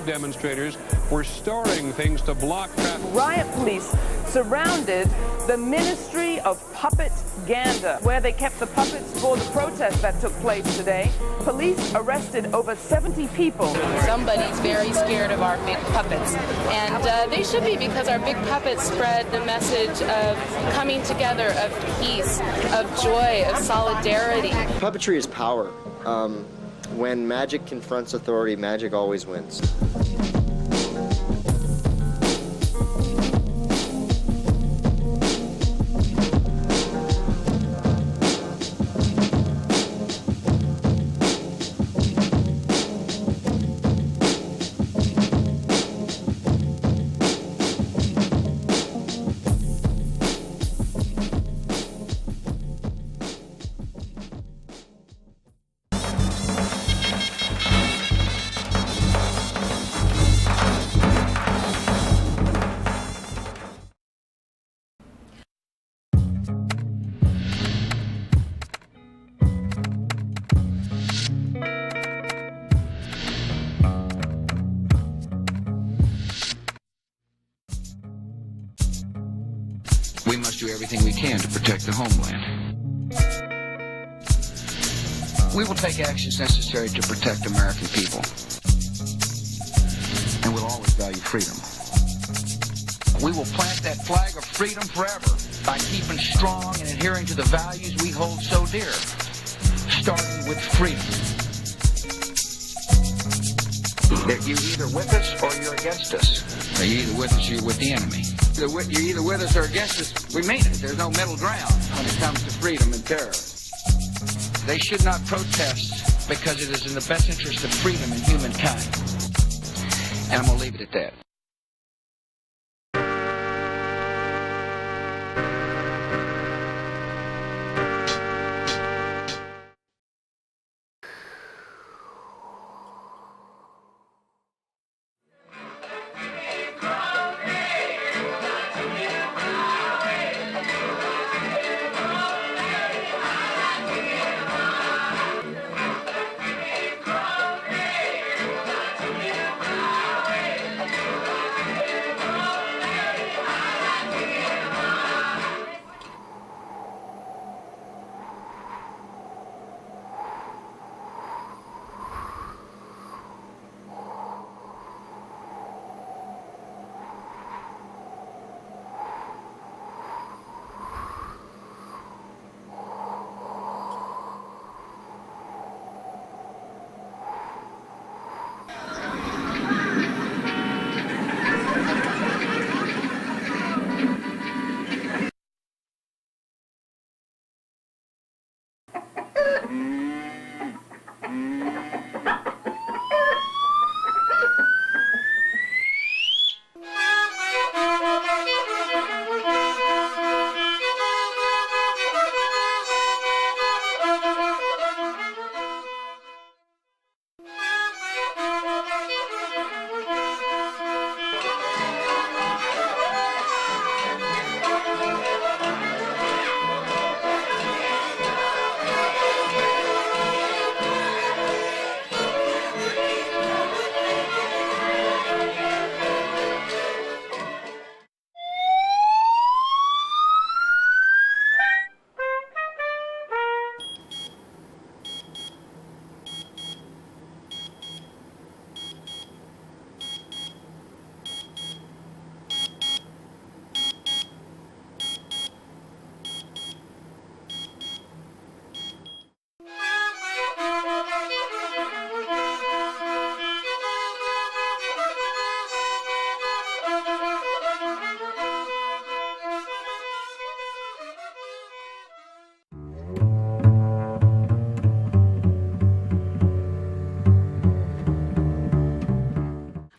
Demonstrators were storing things to block traffic. Riot police surrounded the Ministry of Puppet-ganda, where they kept the puppets for the protest that took place today. Police arrested over 70 people. Somebody's very scared of our big puppets, and they should be, because our big puppets spread the message of coming together, of peace, of joy, of solidarity. Puppetry is power. When magic confronts authority, magic always wins. do everything we can to protect the homeland. We will take actions necessary to protect American people. And we'll always value freedom. We will plant that flag of freedom forever by keeping strong and adhering to the values we hold so dear, starting with freedom. You're either with us or you're against us. You're either with us or you're with the enemy. You're either with us or against us. We mean it. There's no middle ground when it comes to freedom and terror. They should not protest because it is in the best interest of freedom and humankind. And I'm going to leave it at that.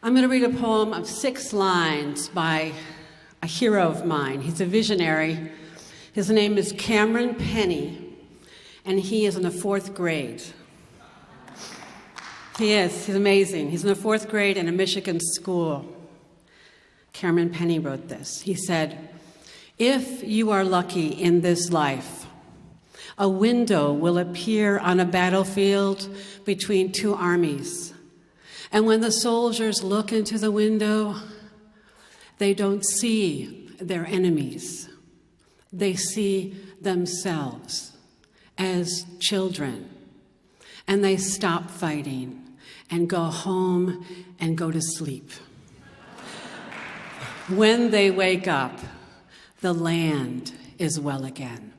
I'm going to read a poem of 6 lines by a hero of mine. He's a visionary. His name is Cameron Penny, and he is in the 4th grade. He's amazing. He's in the 4th grade in a Michigan school. Cameron Penny wrote this. He said, "If you are lucky in this life, a window will appear on a battlefield between 2 armies. And when the soldiers look into the window, they don't see their enemies. They see themselves as children. And they stop fighting and go home and go to sleep. When they wake up, the land is well again."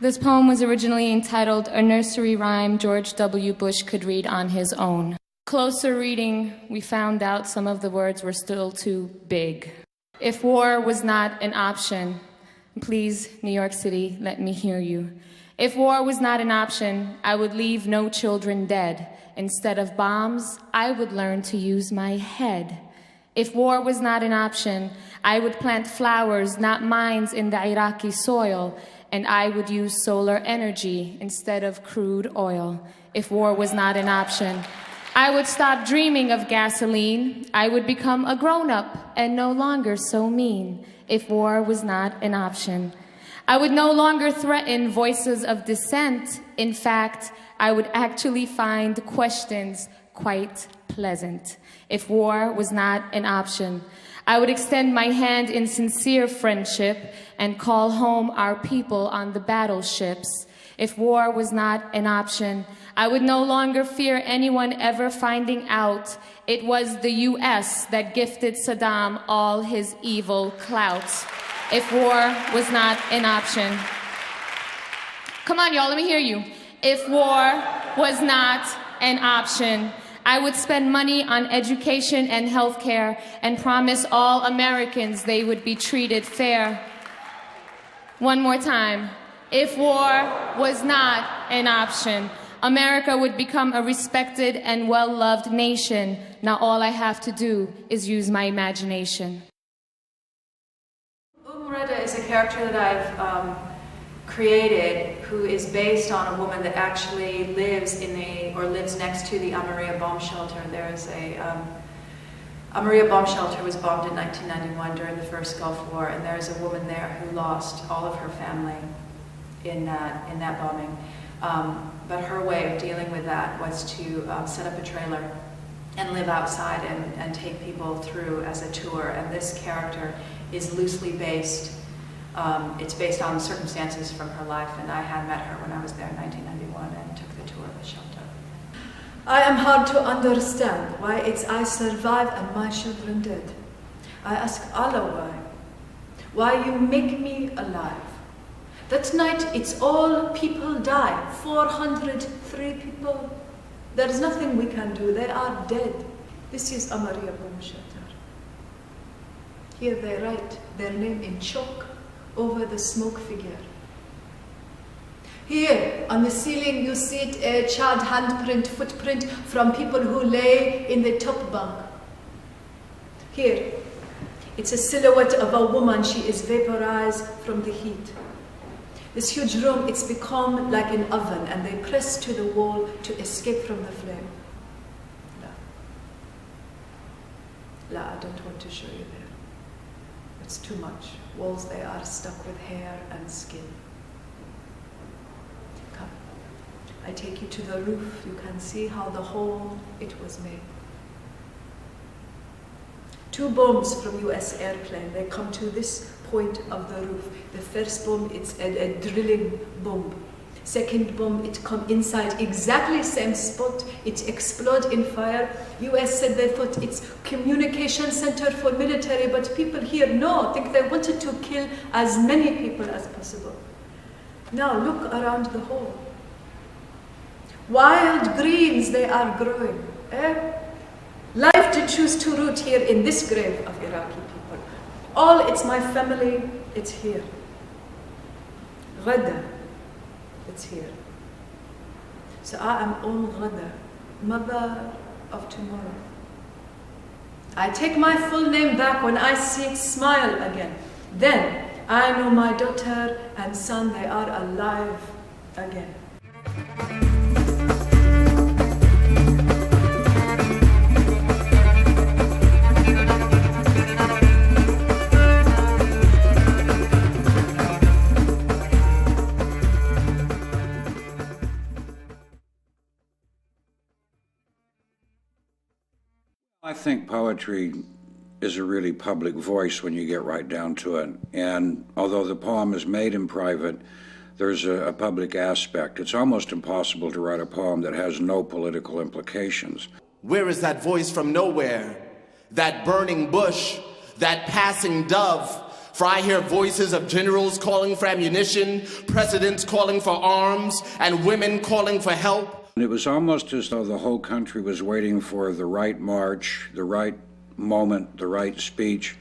This poem was originally entitled "A Nursery Rhyme George W. Bush Could Read on His Own." Closer reading, we found out some of the words were still too big. If war was not an option, please, New York City, let me hear you. If war was not an option, I would leave no children dead. Instead of bombs, I would learn to use my head. If war was not an option, I would plant flowers, not mines, in the Iraqi soil. And I would use solar energy instead of crude oil. If war was not an option, I would stop dreaming of gasoline. I would become a grown-up and no longer so mean. If war was not an option, I would no longer threaten voices of dissent. In fact, I would actually find questions quite pleasant. If war was not an option, I would extend my hand in sincere friendship and call home our people on the battleships. If war was not an option, I would no longer fear anyone ever finding out it was the U.S. that gifted Saddam all his evil clout. If war was not an option. Come on, y'all, let me hear you. If war was not an option, I would spend money on education and healthcare and promise all Americans they would be treated fair. One more time. If war was not an option, America would become a respected and well-loved nation. Now all I have to do is use my imagination. Reda is a character that I've created who is based on a woman that actually lives lives next to the Amaria bomb shelter. There is Amaria bomb shelter was bombed in 1991 during the first Gulf War, and there is a woman there who lost all of her family in that bombing. But her way of dealing with that was to set up a trailer and live outside and take people through as a tour. And this character is loosely based. It's based on circumstances from her life, and I had met her when I was there in 1991 and took the tour of the shelter. I am hard to understand why it's I survived and my children did. I ask Allah why you make me alive. That night it's all people die, 403 people. There is nothing we can do, they are dead. This is Amaria bomb shelter. Here they write their name in chalk over the smoke figure. Here on the ceiling you see it, a charred handprint, footprint from people who lay in the top bunk. Here, it's a silhouette of a woman, she is vaporized from the heat. This huge room, it's become like an oven and they press to the wall to escape from the flame. La, I don't want to show you there. It's too much. Walls, they are stuck with hair and skin. Come, I take you to the roof. You can see how the hole it was made. 2 bombs from US airplane, they come to this point of the roof. The first bomb, it's a drilling bomb. Second bomb, it come inside exactly same spot. It explode in fire. US said they thought it's communication center for military, but people here no, think they wanted to kill as many people as possible. Now look around the hole. Wild greens they are growing. Life to choose to root here in this grave of Iraqi people. All it's my family, it's here. Ghada, it's here. So I am Ghada, mother of tomorrow. I take my full name back when I see it smile again. Then I know my daughter and son, they are alive again. I think poetry is a really public voice when you get right down to it. And although the poem is made in private, there's a public aspect. It's almost impossible to write a poem that has no political implications. Where is that voice from nowhere? That burning bush, that passing dove? For I hear voices of generals calling for ammunition, presidents calling for arms, and women calling for help. And it was almost as though the whole country was waiting for the right march, the right moment, the right speech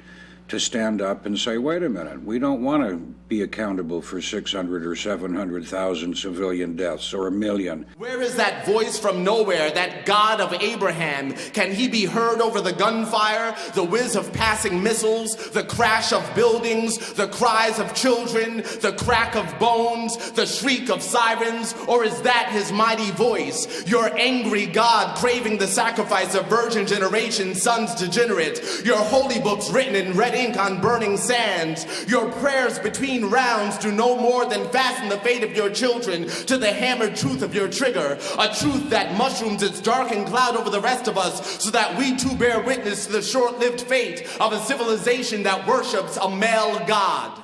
to stand up and say, wait a minute, we don't want to be accountable for 600 or 700,000 civilian deaths or 1 million. Where is that voice from nowhere, that God of Abraham? Can he be heard over the gunfire, the whiz of passing missiles, the crash of buildings, the cries of children, the crack of bones, the shriek of sirens? Or is that his mighty voice, your angry God craving the sacrifice of virgin generation, sons degenerate, your holy books written and ready ink on burning sands. Your prayers between rounds do no more than fasten the fate of your children to the hammered truth of your trigger, a truth that mushrooms its darkened cloud over the rest of us, so that we too bear witness to the short-lived fate of a civilization that worships a male god.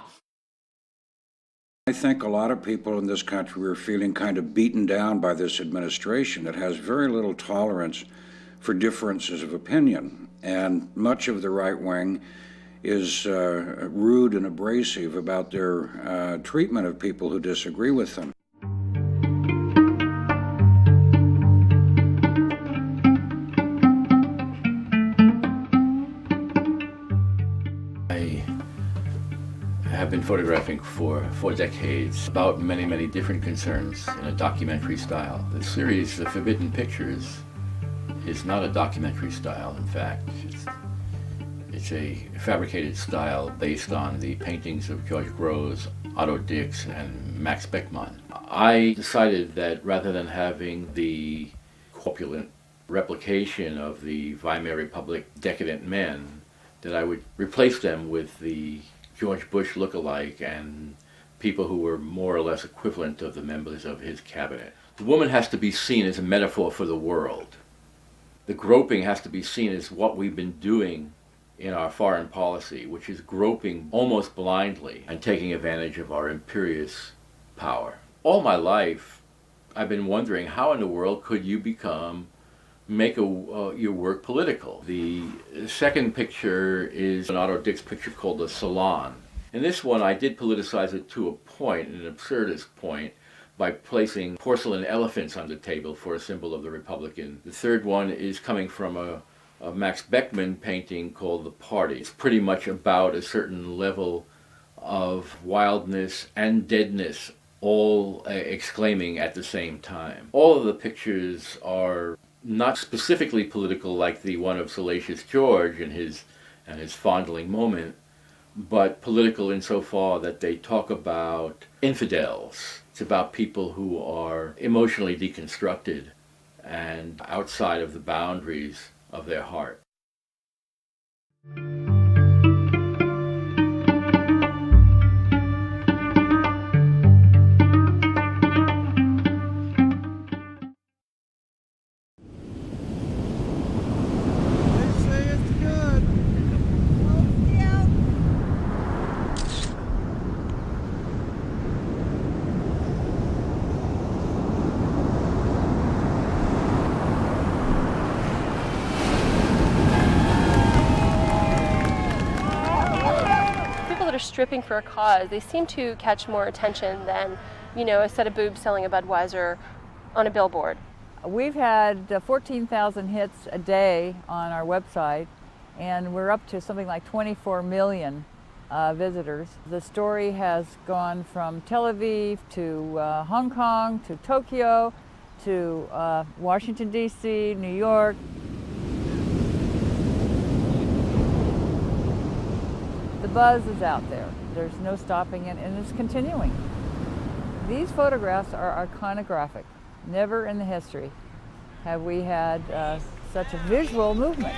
I think a lot of people in this country are feeling kind of beaten down by this administration that has very little tolerance for differences of opinion. And much of the right wing is rude and abrasive about their treatment of people who disagree with them. I've been photographing for 4 decades about many, many different concerns in a documentary style. The series, The Forbidden Pictures, is not a documentary style. In fact, it's a fabricated style based on the paintings of George Grosz, Otto Dix, and Max Beckmann. I decided that rather than having the corpulent replication of the Weimar Republic decadent men, that I would replace them with the George Bush look-alike and people who were more or less equivalent of the members of his cabinet. The woman has to be seen as a metaphor for the world. The groping has to be seen as what we've been doing in our foreign policy, which is groping almost blindly and taking advantage of our imperious power. All my life, I've been wondering how in the world could you make your work political. The second picture is an Otto Dix picture called The Salon. In this one, I did politicize it to a point, an absurdist point, by placing porcelain elephants on the table for a symbol of the Republican. The third one is coming from a Max Beckmann painting called The Party. It's pretty much about a certain level of wildness and deadness, all exclaiming at the same time. All of the pictures are not specifically political like the one of Salacious George and his fondling moment, but political insofar that they talk about infidels. It's about people who are emotionally deconstructed and outside of the boundaries of their heart. Stripping for a cause, they seem to catch more attention than, a set of boobs selling a Budweiser on a billboard. We've had 14,000 hits a day on our website, and we're up to something like 24 million visitors. The story has gone from Tel Aviv to Hong Kong to Tokyo to Washington, D.C., New York. The buzz is out there. There's no stopping it, and it's continuing. These photographs are iconographic. Never in the history have we had such a visual movement.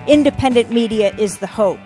Independent media is the hope.